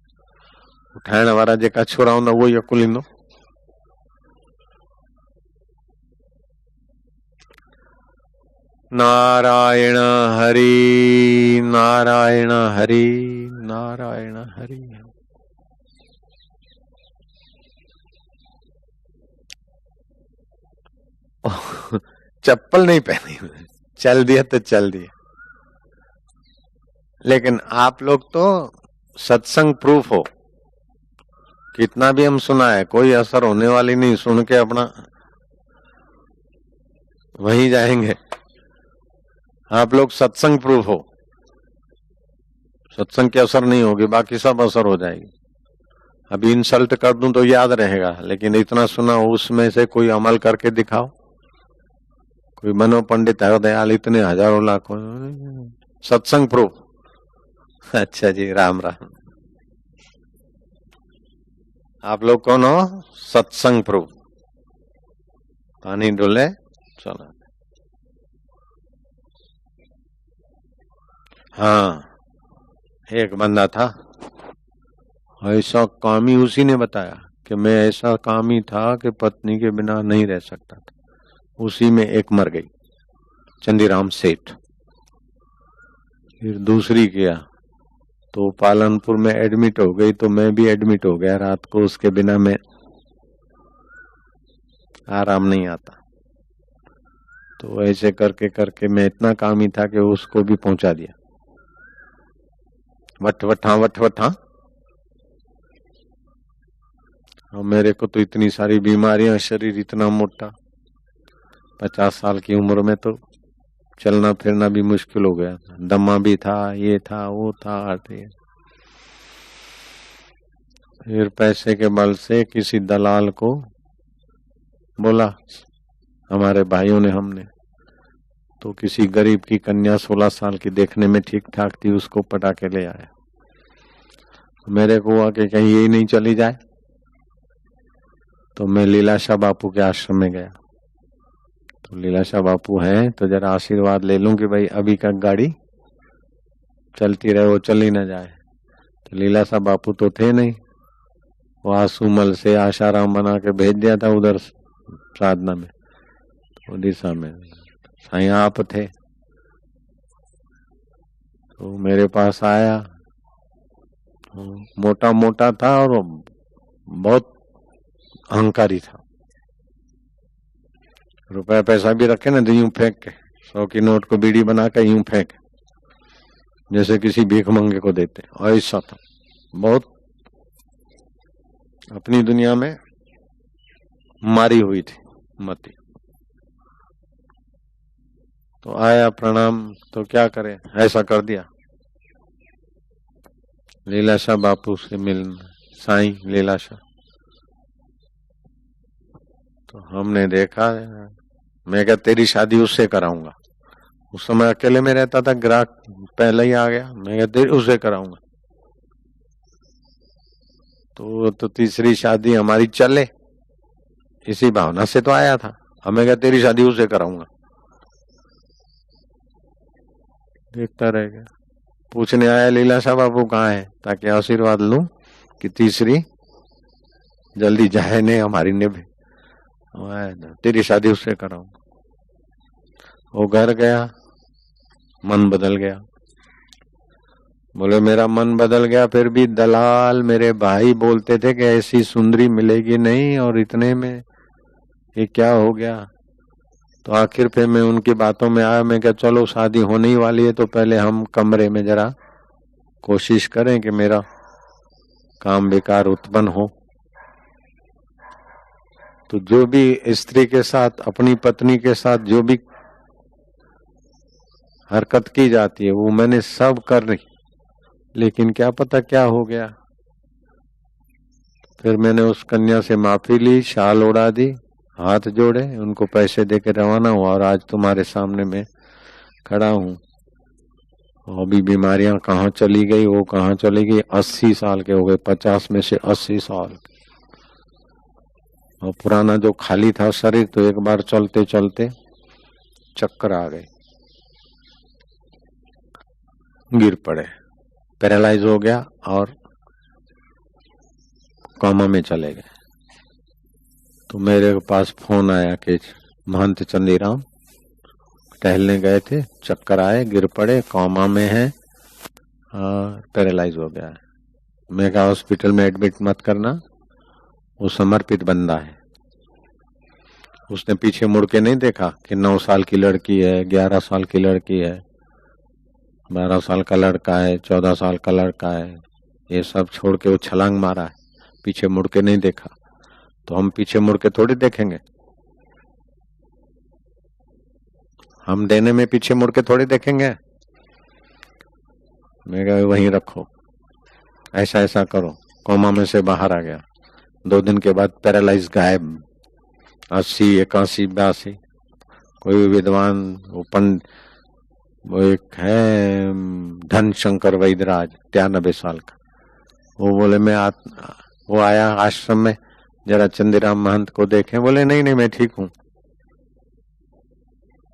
ठाहिण वारा जेका छोरा हूंदा उहो ई अकुलींदो। नारायण हरि नारायण हरि नारायण हरि। चप्पल नहीं पहनी, चल दिया तो चल दिया। लेकिन आप लोग तो सत्संग प्रूफ हो, कितना भी हम सुना है कोई असर होने वाली नहीं, सुन के अपना वहीं जाएंगे। आप लोग सत्संग प्रूफ हो, सत्संग की असर नहीं होगी, बाकी सब असर हो जाएगी। अभी इंसल्ट कर दूं तो याद रहेगा, लेकिन इतना सुना उसमें से कोई अमल करके दिखाओ। कोई बनो पंडित है दयाल, इतने हजारों लाखों, सत्संग प्रूफ। अच्छा जी, राम राम। आप लोग कौन हो? सत्संग प्रूफ। पानी डोले चलो। हाँ, एक बंदा था ऐसा कामी, उसी ने बताया कि मैं ऐसा कामी था कि पत्नी के बिना नहीं रह सकता था। उसी में एक मर गई, चंदीराम सेठ। फिर दूसरी किया तो पालनपुर में एडमिट हो गई, तो मैं भी एडमिट हो गया रात को, उसके बिना मैं आराम नहीं आता। तो ऐसे करके करके मैं इतना कामी था कि उसको भी पहुंचा दिया। वटवटा वटवटा। और मेरे को तो इतनी सारी बीमारियां, शरीर इतना मोटा, 50 साल की उम्र में तो चलना फिरना भी मुश्किल हो गया था। दमा भी था, ये था वो था। फिर पैसे के बल से किसी दलाल को बोला, हमारे भाइयों ने, हमने तो किसी गरीब की कन्या 16 साल की देखने में ठीक ठाक थी, उसको पटा के ले आया। मेरे को हुआ कि कहीं यही नहीं चली जाए, तो मैं लीलाशाह बापू के आश्रम में गया। तो लीलाशाह बापू हैं तो जरा आशीर्वाद ले लूं कि भाई अभी का गाड़ी चलती रहे, वो चली ना जाए। तो लीलाशाह बापू तो थे नहीं, वो आसूमल से आशाराम बना के भेज दिया था उधर साधना में, उड़ीसा में। साईं आप थे तो मेरे पास आया। मोटा मोटा था और बहुत अहंकारी था। रुपया पैसा भी रखे ना तो यूं फेंक के, 100 की नोट को बीड़ी बना के यूं फेंक, जैसे किसी भीख मंगे को देते, ऐसा था। बहुत अपनी दुनिया में मारी हुई थी मती। तो आया प्रणाम, तो क्या करे, ऐसा कर दिया। लीलाशाह बापू से मिलना, साईं लीलाशाह। तो हमने देखा, मैं क्या तेरी शादी उससे कराऊंगा। उस समय अकेले में रहता था, ग्राहक पहले ही आ गया। मैं क्या तेरी उससे कराऊंगा। तो तीसरी शादी हमारी चले, इसी भावना से तो आया था। हमें क्या तेरी शादी उससे कराऊंगा। देखता रह गया। पूछने आया लीलाशाह बापू कहाँ है, ताकि आशीर्वाद लूं कि तीसरी जल्दी जाए नहीं, हमारी निभे। तेरी शादी उससे कराऊंगा। वो घर गया, मन बदल गया। बोले मेरा मन बदल गया, फिर भी दलाल मेरे भाई बोलते थे कि ऐसी सुंदरी मिलेगी नहीं, और इतने में ये क्या हो गया। तो आखिर फिर मैं उनकी बातों में आया। मैं क्या चलो शादी होने ही वाली है, तो पहले हम कमरे में जरा कोशिश करें कि मेरा काम विकार उत्पन्न हो। तो जो भी स्त्री के साथ, अपनी पत्नी के साथ जो भी हरकत की जाती है वो मैंने सब कर रही, लेकिन क्या पता क्या हो गया। फिर मैंने उस कन्या से माफी ली, शाल उड़ा दी, हाथ जोड़े, उनको पैसे देके रवाना हुआ, और आज तुम्हारे सामने मैं खड़ा हूं। अभी बीमारियां कहाँ चली गई, वो कहाँ चली गई। 80 साल के हो गए, 50 में से 80 साल। और पुराना जो खाली था शरीर, तो एक बार चलते चलते चक्कर आ गए, गिर पड़े, पैरालाइज हो गया और कोमा में चले गए। तो मेरे पास फोन आया कि महंत चंदीराम टहलने गए थे, चक्कर आए, गिर पड़े, कोमा में है और पैरालाइज हो गया है। मैं कहा हॉस्पिटल में एडमिट मत करना, वो समर्पित बंदा है। उसने पीछे मुड़ के नहीं देखा कि 9 साल की लड़की है, 11 साल की लड़की है, 12 साल का लड़का है, 14 साल का लड़का है। ये सब छोड़ के वो छलांग मारा है, पीछे मुड़ के नहीं देखा। तो हम पीछे मुड़ के थोड़ी देखेंगे, हम देने में पीछे मुड़ के थोड़ी देखेंगे। मैं कहा वहीं रखो, ऐसा ऐसा करो। कोमा में से बाहर आ गया। 2 दिन के बाद पैरालाइज, गायब। 80, 81, 82। कोई विद्वान वो एक है धन शंकर वैद्यराज, 93 साल का। वो बोले वो आया आश्रम में, जरा चंदीराम महंत को देखें। बोले नहीं नहीं मैं ठीक हूँ,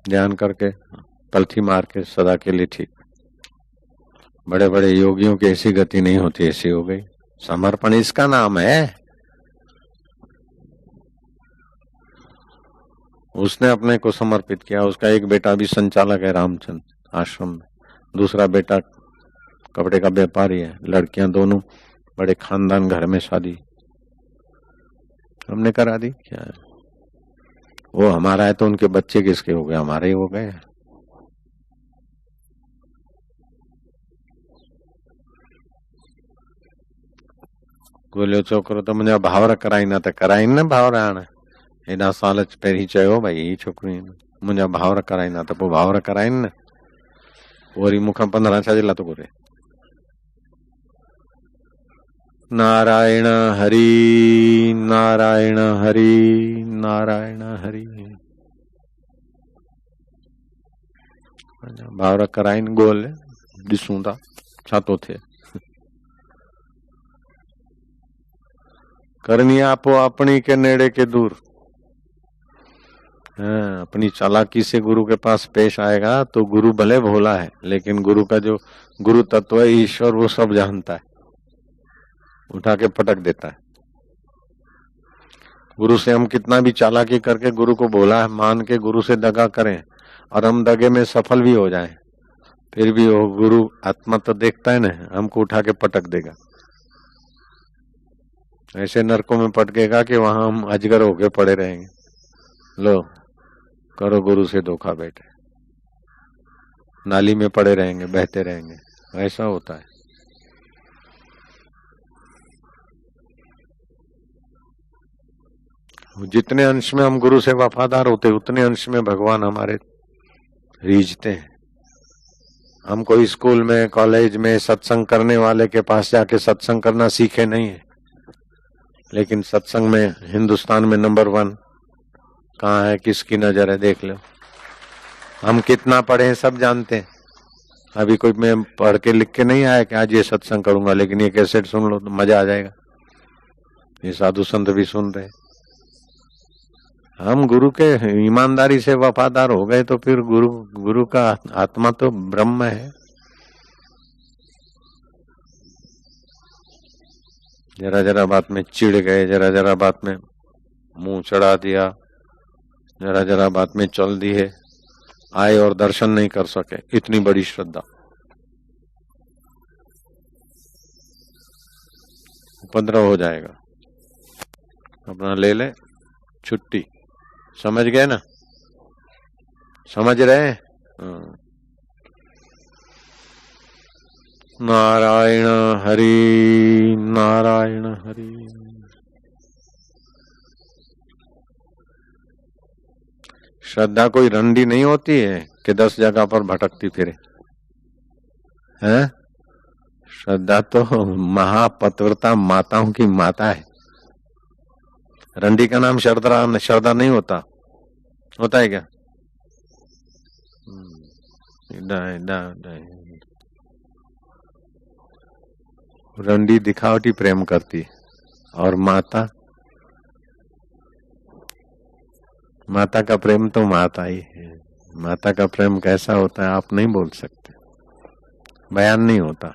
ध्यान करके पलथी मार के सदा के लिए ठीक। बड़े बड़े योगियों की ऐसी गति नहीं होती, ऐसी हो गई। समर्पण इसका नाम है। उसने अपने को समर्पित किया। उसका एक बेटा भी संचालक है रामचंद्र आश्रम में, दूसरा बेटा कपड़े का व्यापारी है, लड़कियां दोनों बड़े खानदान घर में शादी हमने करा दी। क्या है? वो हमारा है तो उनके बच्चे किसके हो गए? हमारे ही हो गए। बोलियो छोकरो तो मुझे भावर कराईना त कराईन न भावर हाणे। एॾा साल पहिरीं चयो भई ही छोकिरी मुंहिंजा भावर कराईंदा त पोइ भावर कराइनि न। वरी मूंखां 15 छाजे लाइ थो घुरे? नारायण हरि नारायण हरि नारायण हरि। भावर कराइनि, ॻोल्हे ॾिसूं था छा थो थिए। करनी आपो अपनी के नेड़े के दूर। अपनी चालाकी से गुरु के पास पेश आएगा तो गुरु भले भोला है, लेकिन गुरु का जो गुरु तत्व है ईश्वर, वो सब जानता है, उठा के पटक देता है। गुरु से हम कितना भी चालाकी करके गुरु को भोला है मान के गुरु से दगा करें और हम दगे में सफल भी हो जाएं, फिर भी वो गुरु आत्मा तो देखता है ना, हमको उठा के पटक देगा। ऐसे नरकों में पटकेगा कि वहां हम अजगर होके पड़े रहेंगे। लो करो गुरु से धोखा बैठे, नाली में पड़े रहेंगे, बहते रहेंगे। ऐसा होता है। जितने अंश में हम गुरु से वफादार होते उतने अंश में भगवान हमारे रीझते हैं। हम कोई स्कूल में कॉलेज में सत्संग करने वाले के पास जाके सत्संग करना सीखे नहीं है, लेकिन सत्संग में हिंदुस्तान में नंबर 1 कहाँ है, किसकी नजर है देख लो। हम कितना पढ़े हैं सब जानते हैं। अभी कोई मैं पढ़ के लिख के नहीं आया कि आज ये सत्संग करूंगा, लेकिन ये कैसेट सुन लो तो मजा आ जाएगा। ये साधु संत भी सुन रहे। हम गुरु के ईमानदारी से वफादार हो गए तो फिर गुरु का आत्मा तो ब्रह्म है। जरा जरा बात में चिढ़ गए, जरा जरा बात में मुंह चढ़ा दिया, जरा जरा बात में चल दिए, आए और दर्शन नहीं कर सके। इतनी बड़ी श्रद्धा, उपद्रव हो जाएगा। अपना ले ले छुट्टी। समझ गए ना? समझ रहे? नारायण हरि नारायण हरि। श्रद्धा कोई रंडी नहीं होती है कि 10 जगह पर भटकती फिरे हैं। श्रद्धा तो महापतिव्रता माताओं की माता है। रंडी का नाम श्रद्धा नहीं होता। होता है क्या? रंडी दिखावटी प्रेम करती है, और माता का प्रेम तो माता ही है। माता का प्रेम कैसा होता है आप नहीं बोल सकते, बयान नहीं होता।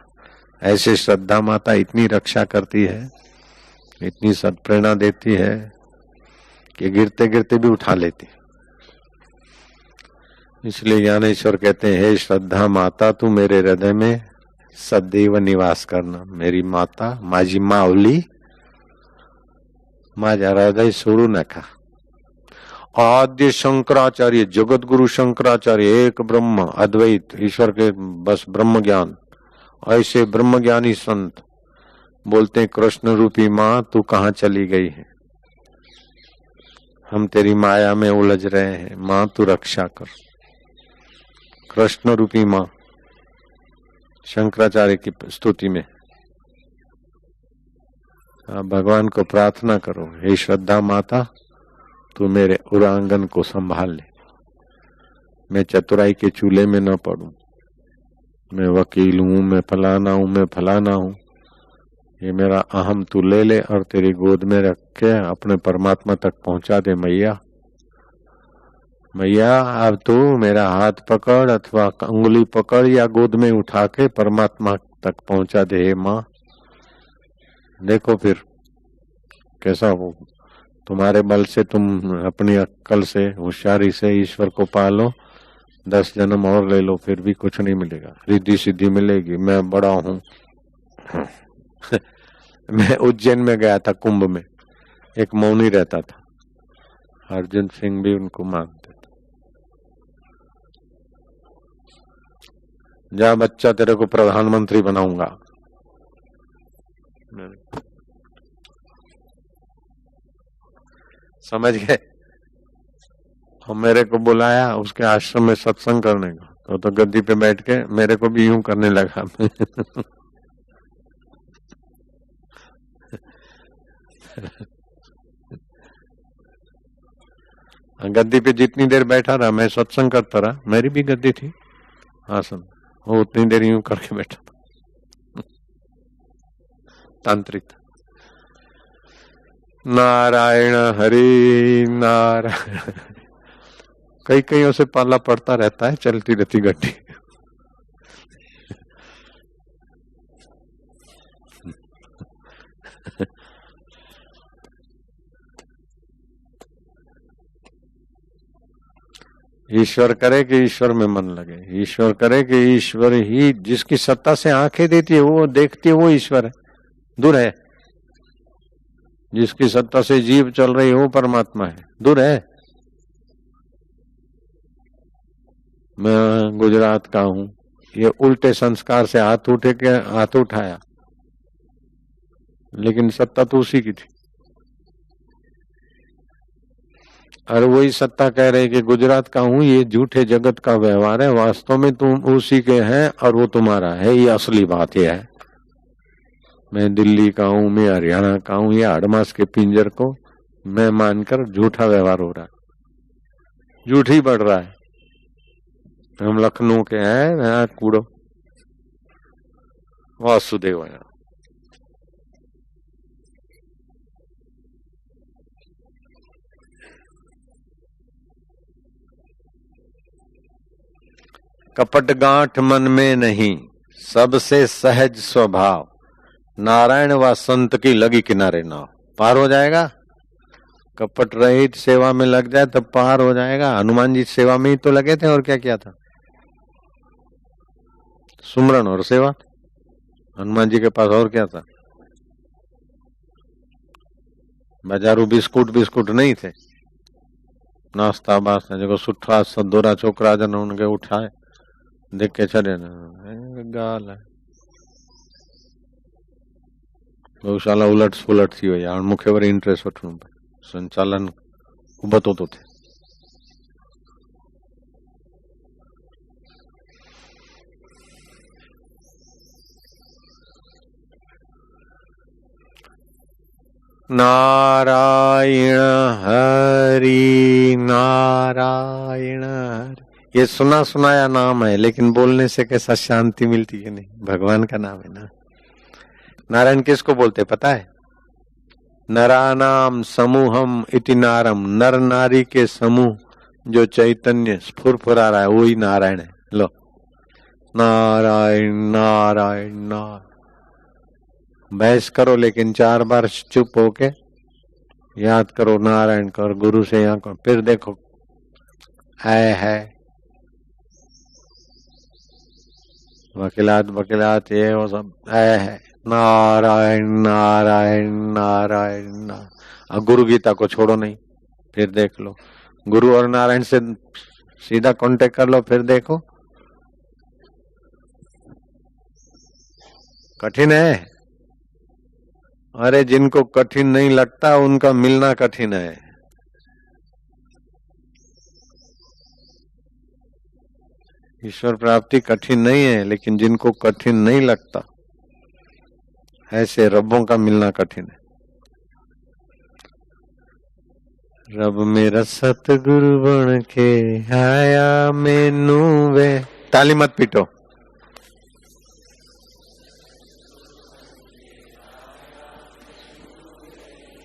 ऐसे श्रद्धा माता इतनी रक्षा करती है, इतनी सत्प्रेरणा देती है कि गिरते गिरते भी उठा लेती। इसलिए ज्ञानेश्वर कहते हैं, हे श्रद्धा माता तू मेरे हृदय में सदैव निवास करना। मेरी माता, माझी माऊली, माझ्या हृदय सोडू नका। आद्य शंकराचार्य, जगत गुरु शंकराचार्य, एक ब्रह्म अद्वैत ईश्वर के बस ब्रह्म ज्ञान, ऐसे ब्रह्म ज्ञानी संत बोलते हैं कृष्ण रूपी माँ तू कहाँ चली गई है, हम तेरी माया में उलझ रहे हैं, माँ तू रक्षा कर। कृष्ण रूपी माँ शंकराचार्य की स्तुति में आप भगवान को प्रार्थना करो, हे श्रद्धा माता तू मेरे उरांगन को संभाल ले, मैं चतुराई के चूल्हे में न पड़ूं, मैं वकील हूं, मैं फलाना हूं, मैं फलाना हूं, ये मेरा अहम तू ले ले और तेरी गोद में रख के अपने परमात्मा तक पहुंचा दे। मैया मैया अब तू मेरा हाथ पकड़ अथवा अंगुली पकड़ या गोद में उठा के परमात्मा तक पहुंचा दे। हे माँ देखो फिर कैसा हो, तुम्हारे बल से तुम अपनी अक्ल से होशियारी से ईश्वर को पालो, 10 जन्म और ले लो फिर भी कुछ नहीं मिलेगा, रिद्धि सिद्धि मिलेगी। मैं बड़ा हूं मैं उज्जैन में गया था कुंभ में, एक मौनी रहता था, अर्जुन सिंह भी उनको मानते थे। जा बच्चा तेरे को प्रधानमंत्री बनाऊंगा, समझ गए। और मेरे को बुलाया उसके आश्रम में सत्संग करने का, तो गद्दी पे बैठ के मेरे को भी यूं करने लगा गद्दी पे जितनी देर बैठा रहा मैं सत्संग करता रहा, मेरी भी गद्दी थी आसन, वो उतनी देर यूं करके बैठा था तांत्रिक। नारायण हरि नारायण, कई कईयों से पाला पड़ता रहता है, चलती रहती गड्डी। ईश्वर करे कि ईश्वर में मन लगे, ईश्वर करे कि ईश्वर ही जिसकी सत्ता से आंखें देती है वो देखती है, वो ईश्वर है, दूर है। जिसकी सत्ता से जीव चल रही है वो परमात्मा है, दूर है। मैं गुजरात का हूं, ये उल्टे संस्कार से हाथ उठाया, लेकिन सत्ता तो उसी की थी। और वही सत्ता कह रही कि गुजरात का हूं, ये झूठे जगत का व्यवहार है, वास्तव में तुम उसी के हैं और वो तुम्हारा है, ये असली बात ये है। मैं दिल्ली का हूं, मैं हरियाणा का हूं, ये आड़मास के पिंजर को मैं मानकर झूठा व्यवहार हो रहा है, झूठ ही बढ़ रहा है। हम लखनऊ के हैं, कूड़ो वासुदेव है। कपट गांठ मन में नहीं, सबसे सहज स्वभाव, नारायण व संत की लगी किनारे नाव। पार हो जाएगा, कपट रहित सेवा में लग जाए तब पार हो जाएगा। हनुमान जी सेवा में ही तो लगे थे, और क्या किया था, सुमरन और सेवा। हनुमान जी के पास और क्या था, बाजारू बिस्कुट नहीं थे, नाश्ता वास्ता जो सुठा सदोरा छोकरा जन उनके उठाए देख के छड़े गाल है गौशाला उलट सुलट थी हुई हाणे मूंखे वरी इंटरेस्ट वठणो पियो, संचालन उबतो तो थे। नारायण हरि नारायण हरि, ये सुना सुनाया नाम है, लेकिन बोलने से कैसा शांति मिलती है, नहीं, भगवान का नाम है ना। नारायण किसको बोलते पता है, नरानाम समूहम इति नारम, नर नारी के समूह जो चैतन्य स्फुरफुरा रहा है वही नारायण है। लो नारायण नारायण नारायण, बहस करो लेकिन 4 बार चुप होके याद करो नारायण कर, गुरु से यहाँ करो, फिर देखो है वकीलात ये वो सब है, नारायण नारायण नारायण नारायण। गुरु गीता को छोड़ो नहीं, फिर देख लो गुरु और नारायण से सीधा कांटेक्ट कर लो, फिर देखो। कठिन है। अरे जिनको कठिन नहीं लगता उनका मिलना कठिन है। ईश्वर प्राप्ति कठिन नहीं है, लेकिन जिनको कठिन नहीं लगता ऐसे रब्बों का मिलना कठिन है। रब मेरा सतगुरु बन के आया मैनू वे। ताली मत पीटो।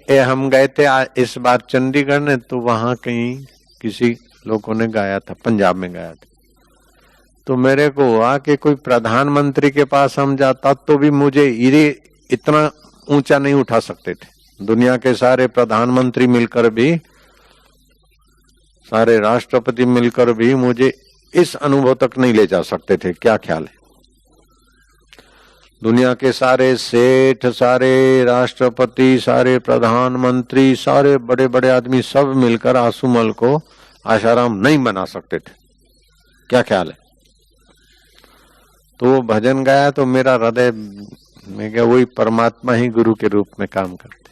हम गए थे इस बार चंडीगढ़ ने, तो वहां कहीं किसी लोगों ने गाया था, पंजाब में गाया था। तो मेरे को हुआ कि कोई प्रधानमंत्री के पास हम जाता तो भी मुझे इतना ऊंचा नहीं उठा सकते थे। दुनिया के सारे प्रधानमंत्री मिलकर भी, सारे राष्ट्रपति मिलकर भी मुझे इस अनुभव तक नहीं ले जा सकते थे। क्या ख्याल है? दुनिया के सारे सेठ, सारे राष्ट्रपति, सारे प्रधानमंत्री, सारे बड़े बड़े आदमी सब मिलकर आंसुमल को आशाराम नहीं बना सकते थे। क्या ख्याल है? तो वो भजन गाया तो मेरा हृदय में क्या, वही परमात्मा ही गुरु के रूप में काम करते।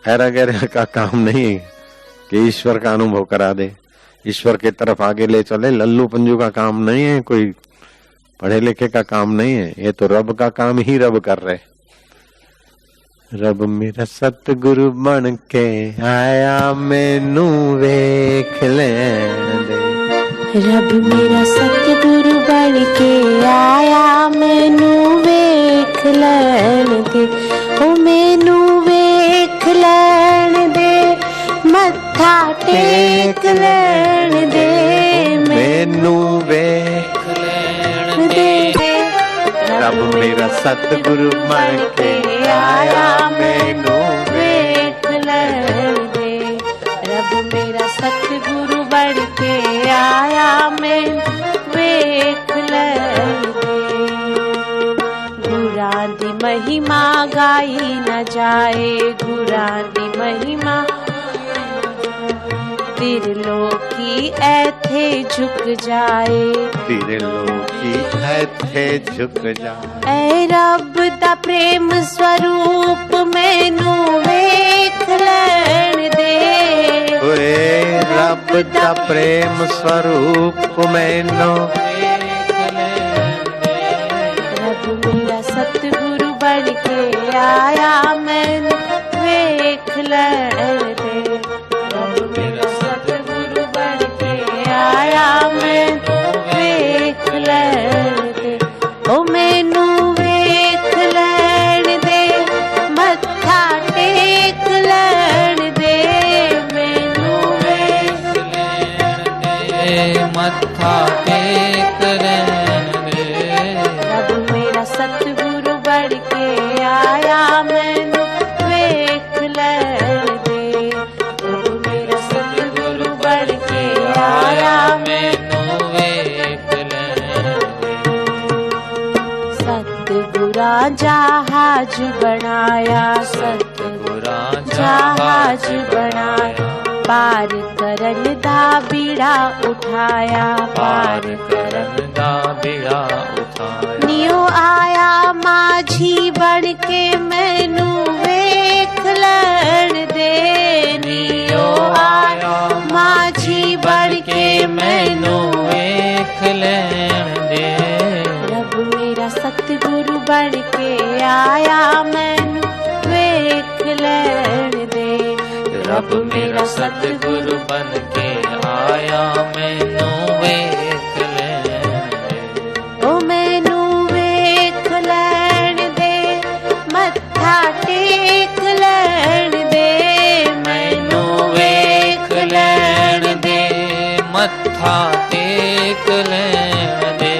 हैरा गैरा का काम नहीं है कि ईश्वर का अनुभव करा दे, ईश्वर के तरफ आगे ले चले। लल्लू पंजू का काम नहीं है, कोई पढ़े लिखे का काम नहीं है। ये तो रब का काम ही रब कर रहे। रब मेरा सतगुरु बन के आया मैनू वेख लैन दे। रब मेरा सतगुरु बन के आया मैनू वेख लैन दे। ओ मैनू वेख लैन दे, मत्था टेक लैन दे। मैनू वेख लैन दे। रब मेरा सतगुरु बन के आया मैनू वेख लैन दे। रब मेरा सतगुरु बन के आया मैनू वेख लैन दे। गुरां दी महिमा गाई न जाए, गुरां दी महिमा त्रिलोकी ऐथे झुक जाए। त्रिलोकी ऐथे झुक जाए। ऐ रब दा प्रेम स्वरूप मैनू वेख लैन दे। ओए रब दा प्रेम स्वरूप मैनू वेख लैन दे। रब मेरा सतगुरु बन के आया मैनू वेख लैन दे। रब मेरा सतगुरु बन के आया मैनू वेख लैन दे। ओ मैनू वेख लैन दे, मत्था टेक लैन दे। मैनू वेख लैन दे, मत्था टेक लैन दे। रब मेरा सतगुरु बन के आया मैनू वेख लैन दे। रब मेरा सतगुरु बन के आया मैनू वेख लैन दे। सतगुरा जहाज बनाया, सतगुरा जहाज बनाया। पार करन दा बीड़ा उठाया, पार करन दा बीड़ा उठाया। नियो आया माझी बन के मैनू वेख लैन दे। नियो आया माझी बन के मैनू वेख लैन दे। रब मेरा सतगुरु बन के आया मैनू वेख लैन दे। रब मेरा सतगुरु बन के आया मैनू वेख लैन दे। ओ मैनू वेख लैन दे, मत्था टेक लैन दे। मैनू वेख लैन दे, मत्था टेक लैन दे।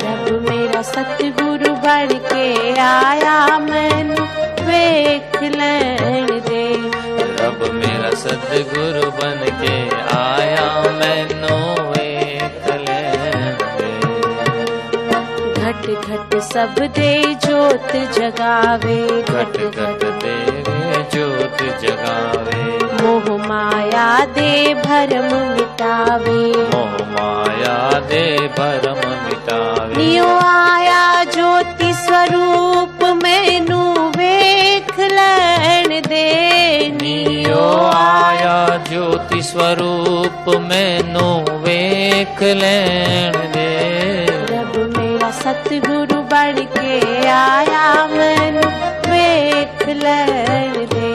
रब मेरा सतगुरु बन के आया मैनू वेख लैन दे। रब मेरा सतगुरु बन के आया मैनू वेख लैन दे। घट घट घट सब दे जोत जगावे, घट घट देवे ज्योत जगावे, मोह माया दे भरम मिटावे, मोह माया दे भरम मिटावे। नियो आया ज्योति स्वरूप मैनू वेख लैण दे, नियो आया ज्योति स्वरूप मैनू वेख लैण दे। रब मेरा सतगुरु बन के आया मैनू वेख लैण दे,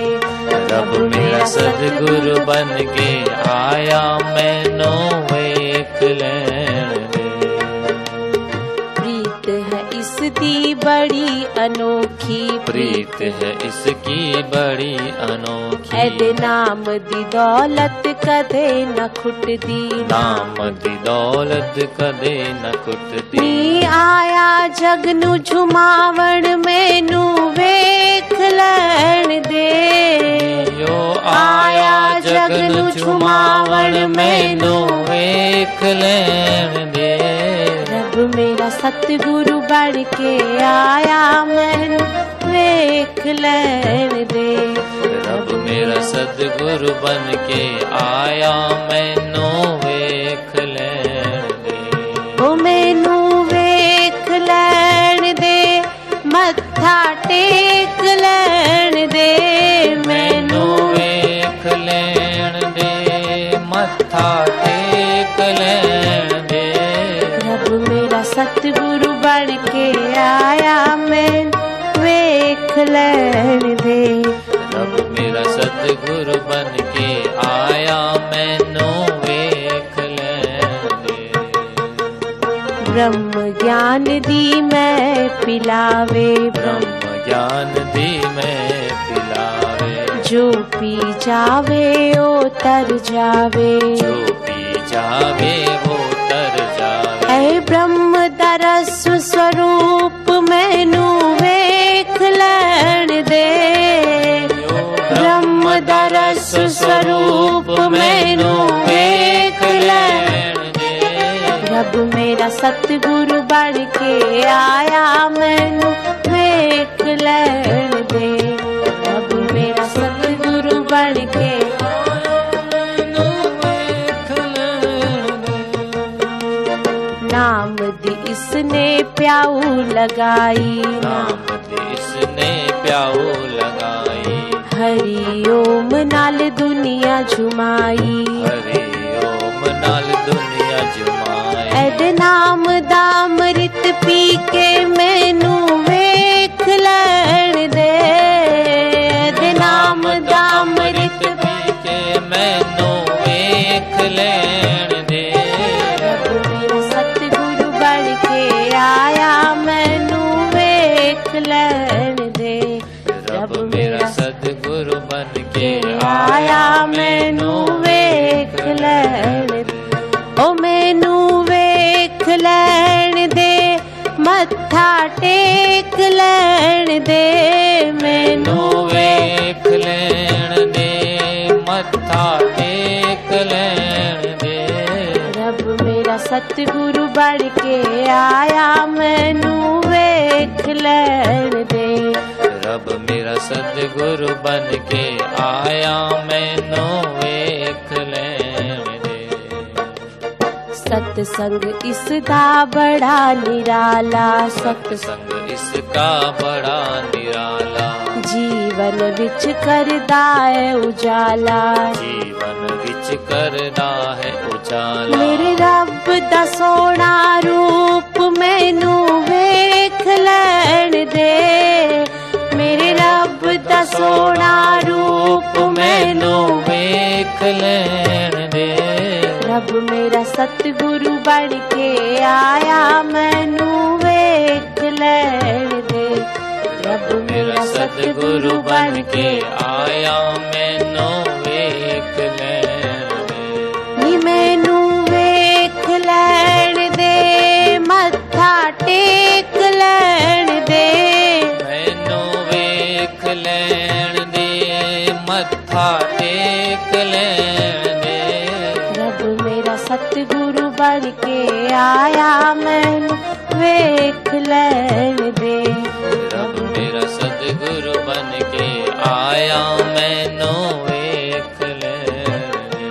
रब मेरा सतगुरु बन के आया मैनू वेख लैण दे। प्रीत है इसदी बड़ी अनोखी, प्रीत है इसकी बड़ी अनोखी, एदे नाम दी दौलत कदे न खुटदी, नाम दी दौलत कदे न कुटती। नी आया जग नू झुमावण मैनू वेख लैण दे, यो आया जग नू झुमावण मैनू वेख लैण दे। रब मेरा सतगुरु बन के आया मैनू वेख लैण दे, रब मेरा सतगुरु बन के आया मैनू वेख लैण दे। ओ मैनू वेख लैण दे, मत्था टेक लैण दे, मैनू वेख लैण दे, मत्था टेक लैण दे। रब मेरा सतगुरु बन के आया मैनू वेख लैण दे, रब मेरा सतगुरु बन के आया मैनू वेख लैण दे। ब्रह्म ज्ञान दी मैं पिलावे, ब्रह्म ज्ञान दी मैं पिलावे, जो पी जावे ओ तर जावे, जो पी जावे वो तर जावे। ऐ ब्रह्म दरस स्वरूप मैनू वेख लैण दे, ब्रह्म दरस स्वरूप मैनू वेख लैण दे। रब मेरा सतगुरु बन के आया मैनू वेख लैण दे, रब मेरा सतगुरु बन के नाम दी इसने प्याऊ लगाई, नाम दी इसने प्याऊ लगाई, हरि ओम नाल दुनिया झुमाई, हरि ओम नाल दुनिया जुमाए। एदे नाम दा अमृत पी के मैनू वेख लैण दे, एदे नाम दा अमृत पी के मैनू वेख लैण दे। रब मेरा सतगुरु बन के आया मैनू वेख लैण दे, रब मेरा सतगुरु बन के आया मैनू वेख लैण दे, ओ मैनू वेख लैण दे, मत्था टेक लैण दे, मैनू मैनू वेख लैण दे, मत्था टेक लैण दे। रब मेरा सतगुरु बन के आया मैनू वेख लैण दे, रब मेरा सतगुरु बन के आया मैनू वेख लैण दे। सतसंग इसदा बड़ा निराला, सत्संग इसका बड़ा निराला, जीवन विच करदा है उजाला, जीवन विच करदा है उजाला। मेरे रब दा सोना रूप मैनू वेख लैण दे, मेरे रब दा सोना रूप मैनू वेख लैण दे। रब मेरा सतगुरु बन के आया मैनू वेख लैण दे, रब मेरा सतगुरु बन के आया मैनू वेख लैण दे। नी मैनू वेख लैण दे, मत्था टेक लैण दे, मैनू वेख लैण दे, मत्था टेक लैण दे। रब मेरा सतगुरु बन के आया मैनू वेख लैण दे। रब मेरा सतगुरु बन के आया मैनू वेख लैण दे।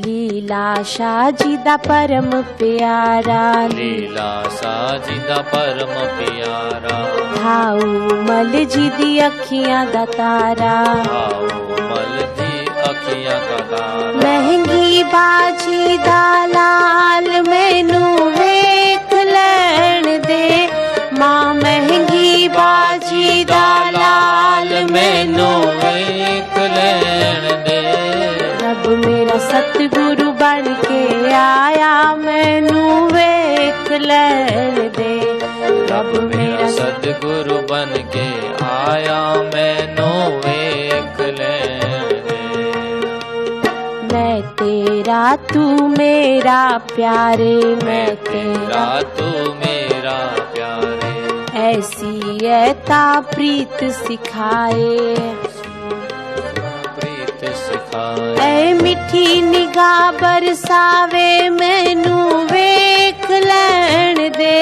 लीला शाह जी दा परम प्यारा, लीला शाह जी दा परम प्यारा, हाऊ मल जी दी अखियां दा तारा, आओ मल जी अखियां का तारा। महंगी बाजी दा लाल मैनू वेख लैण दे। मां महंगी बाजी दा लाल मैनू वेख लैण दे। रब मेरा सतगुरु बन के आया मैनू वेख लैण दे। रब मेरा सतगुरु बन के आया मैनू वेख लैण दे। मैं तेरा तू मेरा प्यारे, मैं तेरा तू मेरा प्यारे। ऐसी ऐता प्रीत सिखाए, प्रीत सिखाए। ऐ मिठी निगाह बरसावे मैनू वेख लैण दे।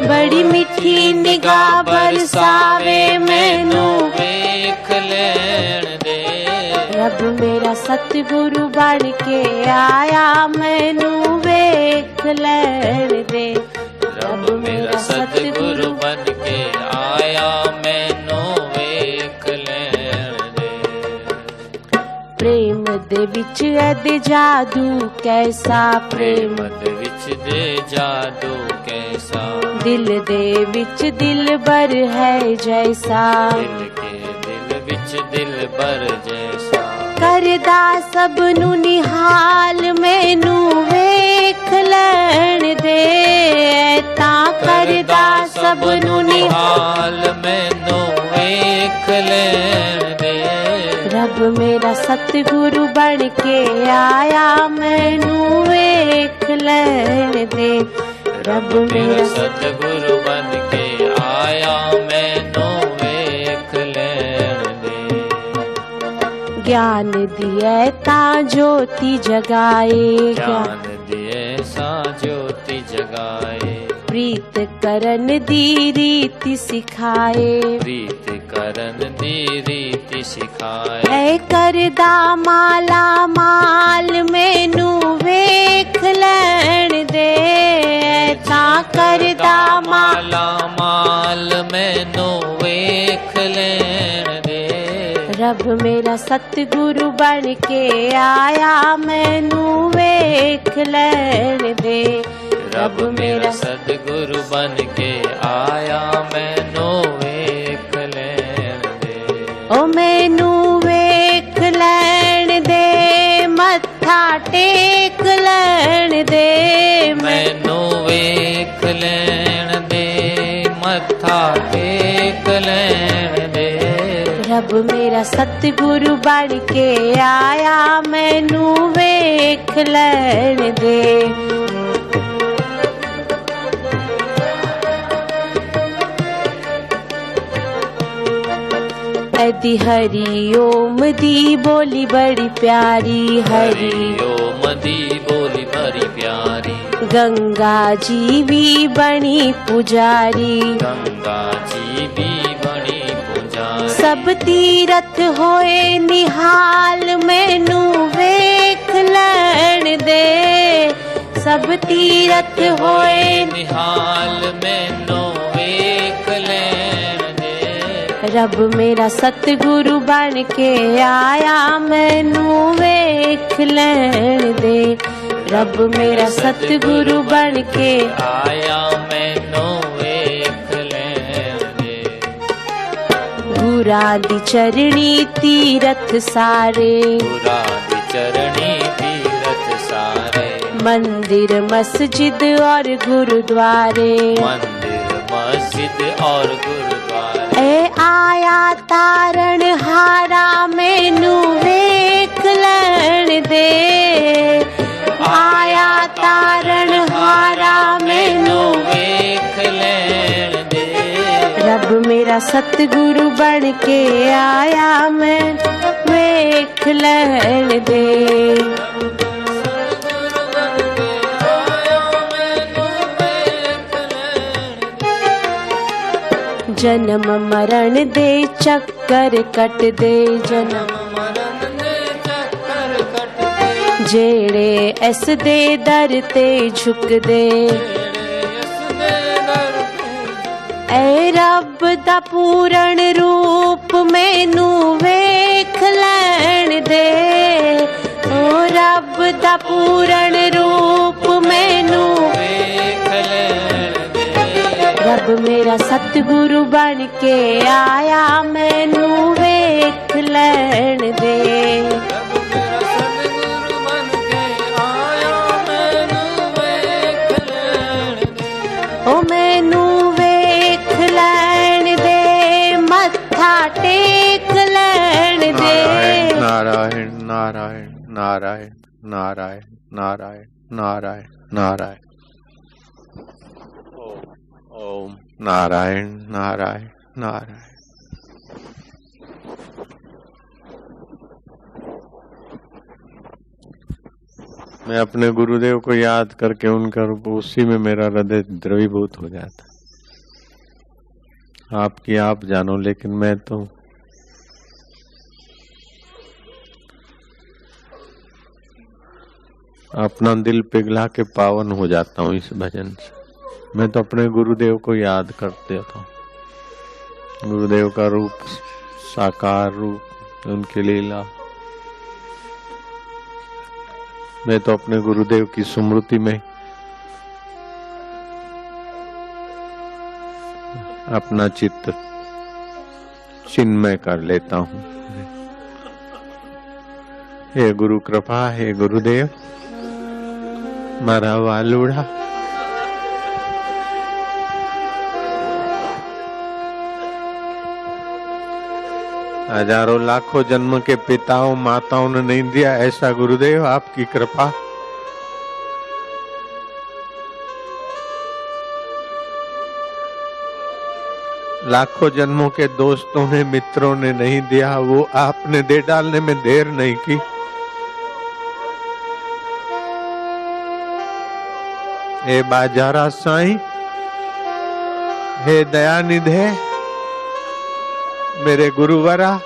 बड़ी मिठी निगाह बरसावे मैनू वेख लैण दे। रब मेरा सतगुरु बन के आया मैनू वेख लैण दे। रब मेरा सतगुरु बन के आया मैनू वेख लैण दे। प्रेम दे विच ऐ जादू कैसा, प्रेम दे विच दे जादू कैसा। दिल दे विच दिलबर है जैसा, दिल के दिल विच दिलबर जैसा। करदा सब नू निहाल मैनू वेख लैण दे। ता करदा सब नू निहाल निहाल मैनू वेख लैण दे। रब मेरा सतगुरु बन के आया मैनू वेख लैण दे। रब मेरा सतगुरु बन के आया मैनू वेख लैण दे। ज्ञान दिए ता ज्योति जगाए, ज्ञान दिए सा ज्योति जगाए। प्रीत करन दी रीति सिखाए, प्रीत करन दी रीति सिखाए। ऐ करदा माला माल मैनू वेख लैण दे। ता करदा माला माल मैनू वेख लैण दे। रब मेरा सतगुरु बन के आया मैनू वेख लैण दे। रब मेरा सतगुरु बन के आया मैनू वेख लैण दे। ओ मैनू वेख लैण दे, मत्था टेक लैण दे। मैनू वेख लैण दे, मत्था टेक लैण दे। रब मेरा सतगुरु बन के आया मैनू वेख लैण दे। ऐदी हरि ओम दी बोली बड़ी प्यारी, हरि ओम दी बोली बड़ी प्यारी। गंगा जी भी बनी पुजारी, गंगा जी भी बनी पुजारी। सब तीरथ होए निहाल मैनू वेख लैण दे। सब तीरथ होए निहाल मैनू वेख लैण दे। रब मेरा सतगुरु बन के आया मैनू वेख लैण दे। रब मेरा सतगुरु बन के आया मैनू वेख लैण दे। गुरा दी चरणी तीरथ सारे, गुरा दी चरणी तीरथ सारे। मंदिर मस्जिद और गुरुद्वारे, मंदिर मस्जिद और गुरुद्वारे। ए आया तारण हारा मैनू वेख लैण दे। आया तारण हारा मैनू वेख लैण दे। रब मेरा सतगुरु बन के आया मैं वेख लैण दे। सतगुरु बन के आया मैनू वेख जन्म मरण दे चक्कर कट दे जन्म मरण दे चक्कर कट दे जेड़े इस दे दर ते झुक दे ऐ रब दा पूरण रूप मैनू वेख लैण दे ओ रब दा पूरण रूप मैनू वेख लैण दे रब मेरा सतगुरु बन के आया मैनू वेख लैण दे रब मेरा सतगुरु बन के आया मैनू वेख लैण दे ओ मैनू वेख लैण दे मत्था टेक लैण दे नारायण नारायण नारायण नारायण नारायण नारायण नारायण ओम नारायण नारायण नारायण। मैं अपने गुरुदेव को याद करके उनका रूप उसी में मेरा हृदय द्रवीभूत हो जाता। आपकी आप जानो, लेकिन मैं तो अपना दिल पिघला के पावन हो जाता हूँ इस भजन से। मैं तो अपने गुरुदेव को याद कर देता हूँ। गुरुदेव का रूप, साकार रूप, उनकी लीला। मैं तो अपने गुरुदेव की स्मृति में अपना चित्त चिन्मय कर लेता हूँ। हे गुरु कृपा, हे गुरुदेव, मारा वालुड़ा हजारों लाखों जन्म के पिताओं माताओं ने नहीं दिया ऐसा गुरुदेव, आपकी कृपा। लाखों जन्मों के दोस्तों ने, मित्रों ने नहीं दिया, वो आपने दे डालने में देर नहीं की। हे बाजारा साईं, हे दयानिधे, मेरे गुरुवरा,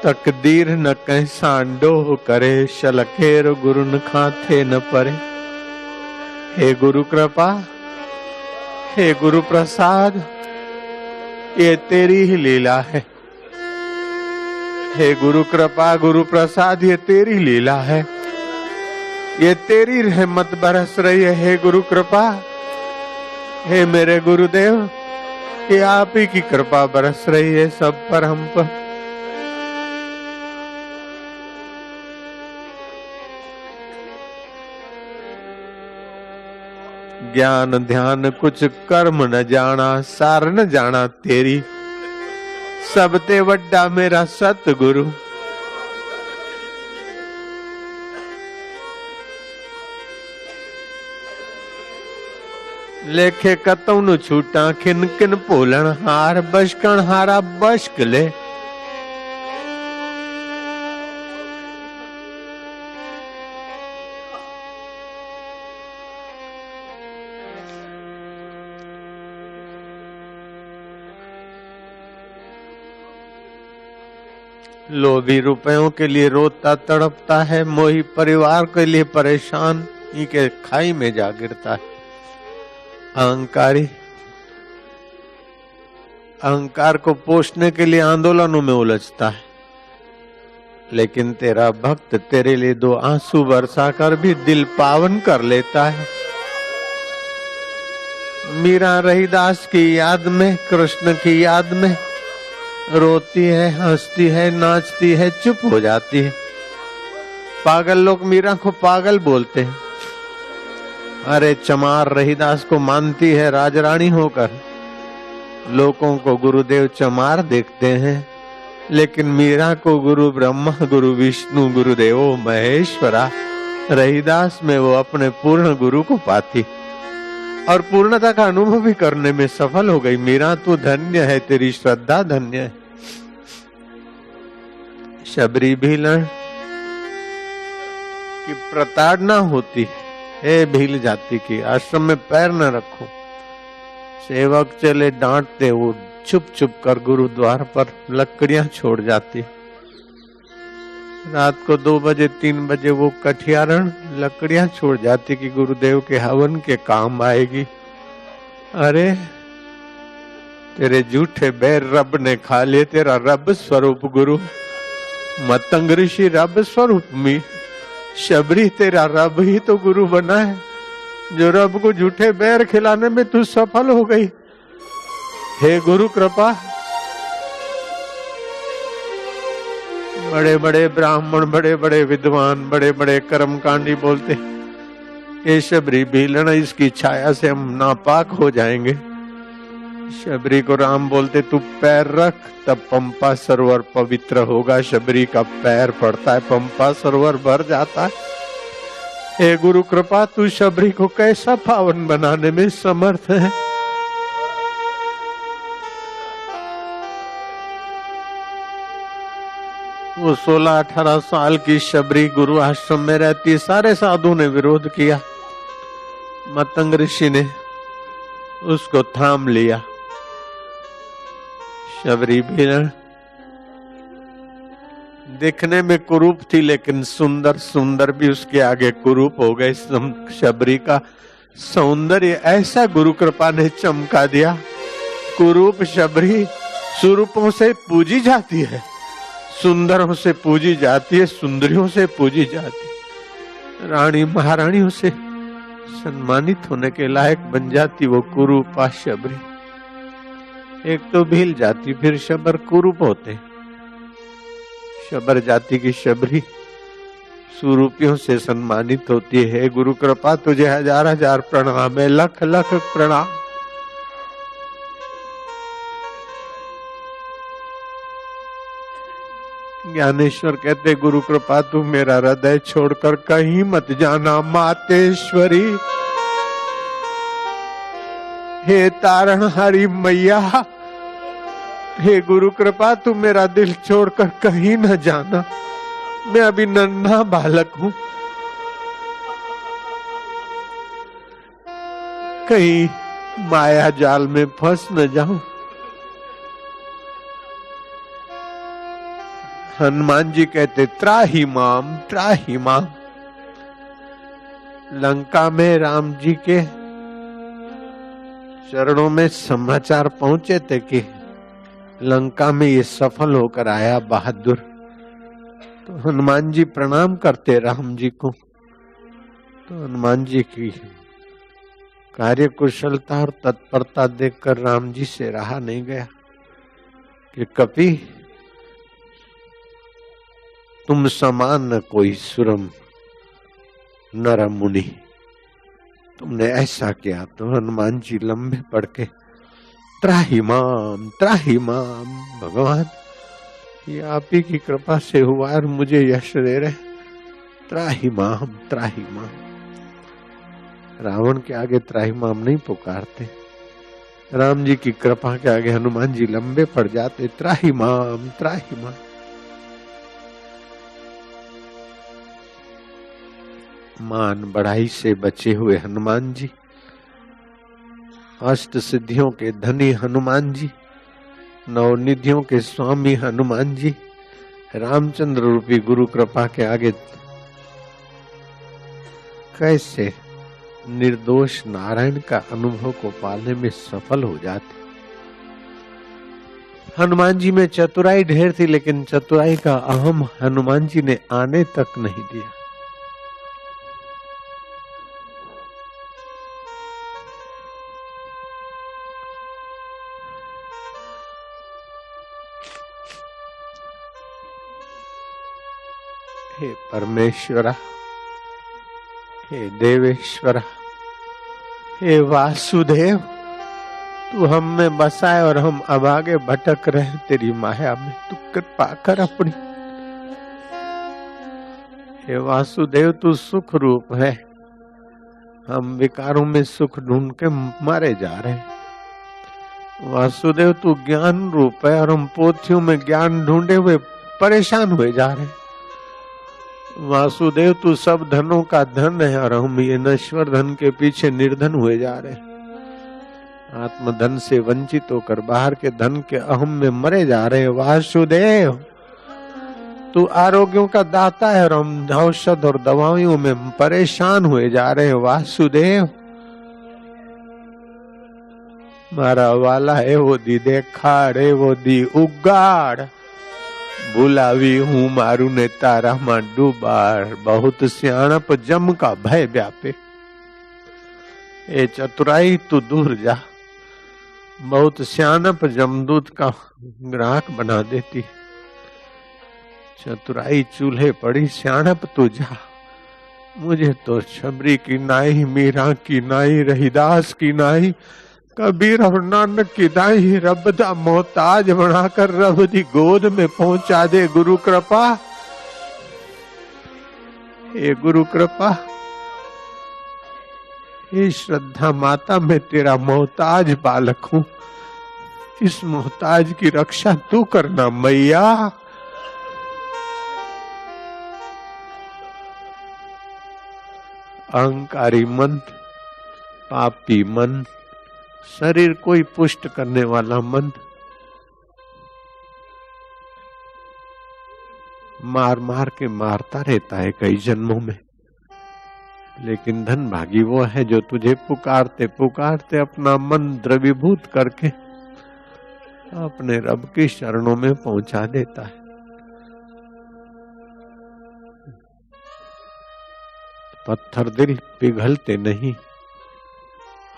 तकदीर न कहीं सांडो करे, शलखेर गुरु न खाथे न परे। हे गुरु कृपा, हे गुरु प्रसाद, ये तेरी ही लीला है। हे गुरु कृपा, गुरु प्रसाद, ये तेरी लीला है। ये तेरी रहमत बरस रही है। हे गुरु कृपा, हे मेरे गुरुदेव, ये आप ही की कृपा बरस रही है सब पर, हम पर। ज्ञान ध्यान कुछ कर्म न जाना, सार न जाना तेरी, सब ते वड्डा मेरा सतगुरु। लेखे कतौ नु छूटा, खिन किन भोलन हार, बशकण हारा बशक ले। लोभी रुपयों के लिए रोता तड़पता है, मोही परिवार के लिए परेशान ही के खाई में जा गिरता है। अहंकारी अहंकार को पोषने के लिए आंदोलनों में उलझता है, लेकिन तेरा भक्त तेरे लिए दो आंसू बरसा कर भी दिल पावन कर लेता है। मीरा रहीदास की याद में, कृष्ण की याद में रोती है, हंसती है, नाचती है, चुप हो जाती है। पागल लोग मीरा को पागल बोलते हैं। अरे चमार रहीदास को मानती है राजरानी होकर। लोगों को गुरुदेव चमार देखते हैं, लेकिन मीरा को गुरु ब्रह्मा, गुरु विष्णु, गुरुदेवो महेश्वरा, रहीदास में वो अपने पूर्ण गुरु को पाती। और पूर्णता का अनुभव भी करने में सफल हो गई। मीरा तू धन्य है, तेरी श्रद्धा धन्य है। शबरी भीलन की प्रताड़ना होती, हे भील जाति की, आश्रम में पैर न रखो। सेवक चले डांटते, वो छुप छुप कर गुरुद्वार पर लकड़ियां छोड़ जाती। रात को 2 बजे 3 बजे वो कठियारण लकड़ियां छोड़ जाती कि गुरुदेव के हवन के काम आएगी। अरे तेरे झूठे बैर रब ने खा लिए, तेरा रब स्वरूप गुरु। मतंग ऋषि रब स्वरूप में, शबरी तेरा रब ही तो गुरु बना है। जो रब को झूठे बैर खिलाने में तू सफल हो गई। हे गुरु कृपा। बड़े बड़े ब्राह्मण, बड़े बड़े विद्वान, बड़े बड़े कर्मकांडी बोलते, ये शबरी भीलन, इसकी छाया से हम नापाक हो जाएंगे। शबरी को राम बोलते, तू पैर रख, तब पंपा सरोवर पवित्र होगा। शबरी का पैर पड़ता है, पंपा सरोवर भर जाता है। हे गुरु कृपा, तू शबरी को कैसा पावन बनाने में समर्थ है। वो 16-18 साल की शबरी गुरु आश्रम में रहती। सारे साधु ने विरोध किया, मतंग ऋषि ने उसको थाम लिया। शबरी भीलन देखने में कुरूप थी, लेकिन सुंदर सुंदर भी उसके आगे कुरूप हो गए। शबरी का सौंदर्य ऐसा गुरु कृपा ने चमका दिया। कुरूप शबरी सुरूपों से पूजी जाती है, सुंदरों से पूजी जाती है, सुंदरियों से पूजी जाती है, रानी महारानियों से सम्मानित होने के लायक बन जाती वो कुरूपा शबरी। एक तो भील जाति, फिर शबर कुरूप होते। शबर जाति की शबरी सुरूपियों से सम्मानित होती है। गुरु कृपा, तुझे 1000-1000 प्रणाम है, लख लख प्रणाम। ज्ञानेश्वर कहते, गुरु कृपा तू मेरा हृदय छोड़कर कहीं मत जाना। मातेश्वरी, हे तारणहारी मैया, हे गुरु कृपा तू मेरा दिल छोड़कर कहीं न जाना। मैं अभी नन्हा बालक हूं, कहीं माया जाल में फंस न जाऊं। हनुमान जी कहते, त्राही माम, त्राही माम। लंका में राम जी के चरणों में समाचार पहुंचे थे कि लंका में ये सफल होकर आया बहादुर। तो हनुमान जी प्रणाम करते राम जी को। तो हनुमान जी की कार्य कुशलता और तत्परता देखकर राम जी से रहा नहीं गया कि कपि, तुम समान न कोई सुरम नर मुनि। तुमने ऐसा किया। तो हनुमान जी लंबे पड़ के त्राही माम, त्राही माम। भगवान, ये आप ही की कृपा से हुआ और मुझे यश दे रहे। त्राही माम, त्राही माम। रावण के आगे त्राही माम नहीं पुकारते, राम जी की कृपा के आगे हनुमान जी लंबे पड़ जाते। त्राही माम, त्राही माम। मान बढ़ाई से बचे हुए हनुमान जी, अष्ट सिद्धियों के धनी हनुमान जी, नवनिधियों के स्वामी हनुमान जी, रामचंद्र रूपी गुरु कृपा के आगे कैसे निर्दोष नारायण का अनुभव को पाने में सफल हो जाते। हनुमान जी में चतुराई ढेर थी, लेकिन चतुराई का अहम हनुमान जी ने आने तक नहीं दिया। हे परमेश्वरा, हे देवेश्वरा, हे वासुदेव, तू हम में बसाए और हम अब आगे भटक रहे तेरी माया में। तू कृपा कर अपनी। हे वासुदेव, तू सुख रूप है, हम विकारों में सुख ढूंढ के मारे जा रहे हैं। वासुदेव तू ज्ञान रूप है और हम पोथियों में ज्ञान ढूंढे हुए परेशान हुए जा रहे हैं। वासुदेव तू सब धनों का धन है और हम ये नश्वर धन के पीछे निर्धन हुए जा रहे हैं। आत्मधन से वंचित होकर बाहर के धन के अहम में मरे जा रहे हैं। वासुदेव तू आरोग्यों का दाता है और हम औषध और दवाइयों में परेशान हुए जा रहे हैं। वासुदेव मारा वाला है वो दी देखाड़े वो दी उगाड़, बुलावी हूं मारू ने तारा मां डूबाड़। बहुत सियाणप जम का भय व्यापे, ए चतुराई तू दूर जा। बहुत सियाणप जमदूत का ग्राहक बना देती। चतुराई चूल्हे पड़ी, सियाणप तू जा। मुझे तो शबरी की नाई, मीरा की नाई, रहीदास की नाई, कबीर और नानक की नाई, रब दा मोहताज बनाकर रब दी गोद में पहुंचा दे। गुरु कृपा, ये गुरु कृपा, ये श्रद्धा माता मैं तेरा मोहताज बालक हूं। इस मोहताज की रक्षा तू करना मैया। अहंकारी मन, पापी मन, शरीर कोई पुष्ट करने वाला मन, मार मार के मारता रहता है कई जन्मों में। लेकिन धन भागी वो है जो तुझे पुकारते पुकारते अपना मन द्रवीभूत करके अपने रब की शरणों में पहुंचा देता है। पत्थर दिल पिघलते नहीं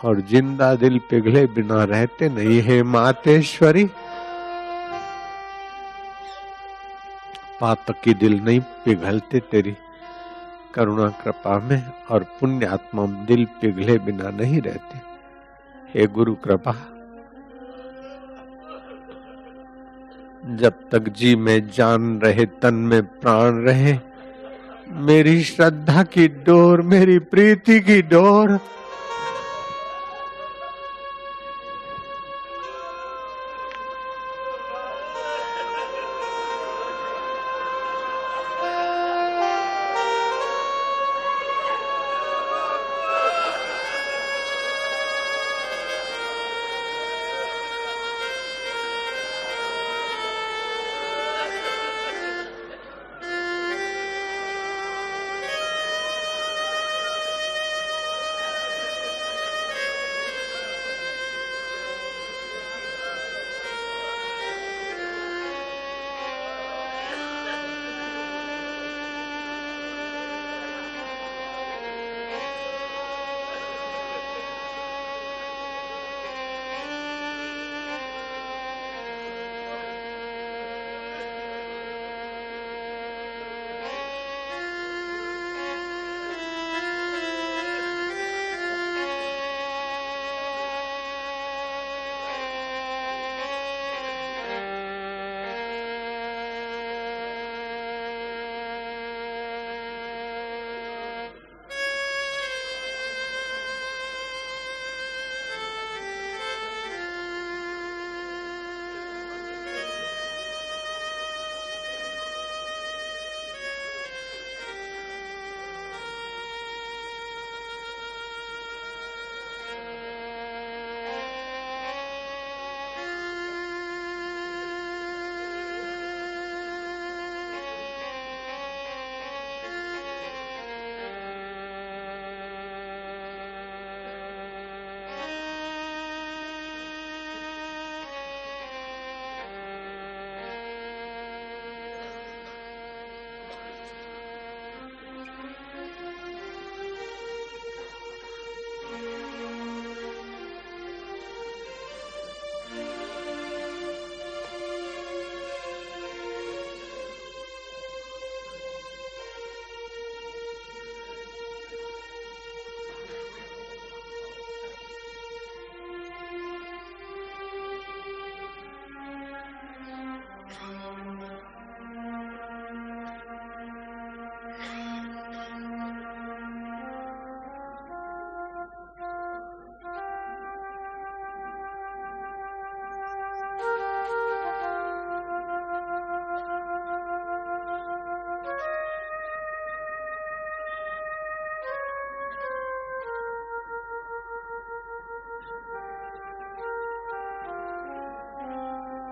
और जिंदा दिल पिघले बिना रहते नहीं है। मातेश्वरी पातकी दिल नहीं पिघलते तेरी करुणा कृपा में, और पुण्य आत्मा दिल पिघले बिना नहीं रहते। हे गुरु कृपा, जब तक जी में जान रहे, तन में प्राण रहे, मेरी श्रद्धा की डोर, मेरी प्रीति की डोर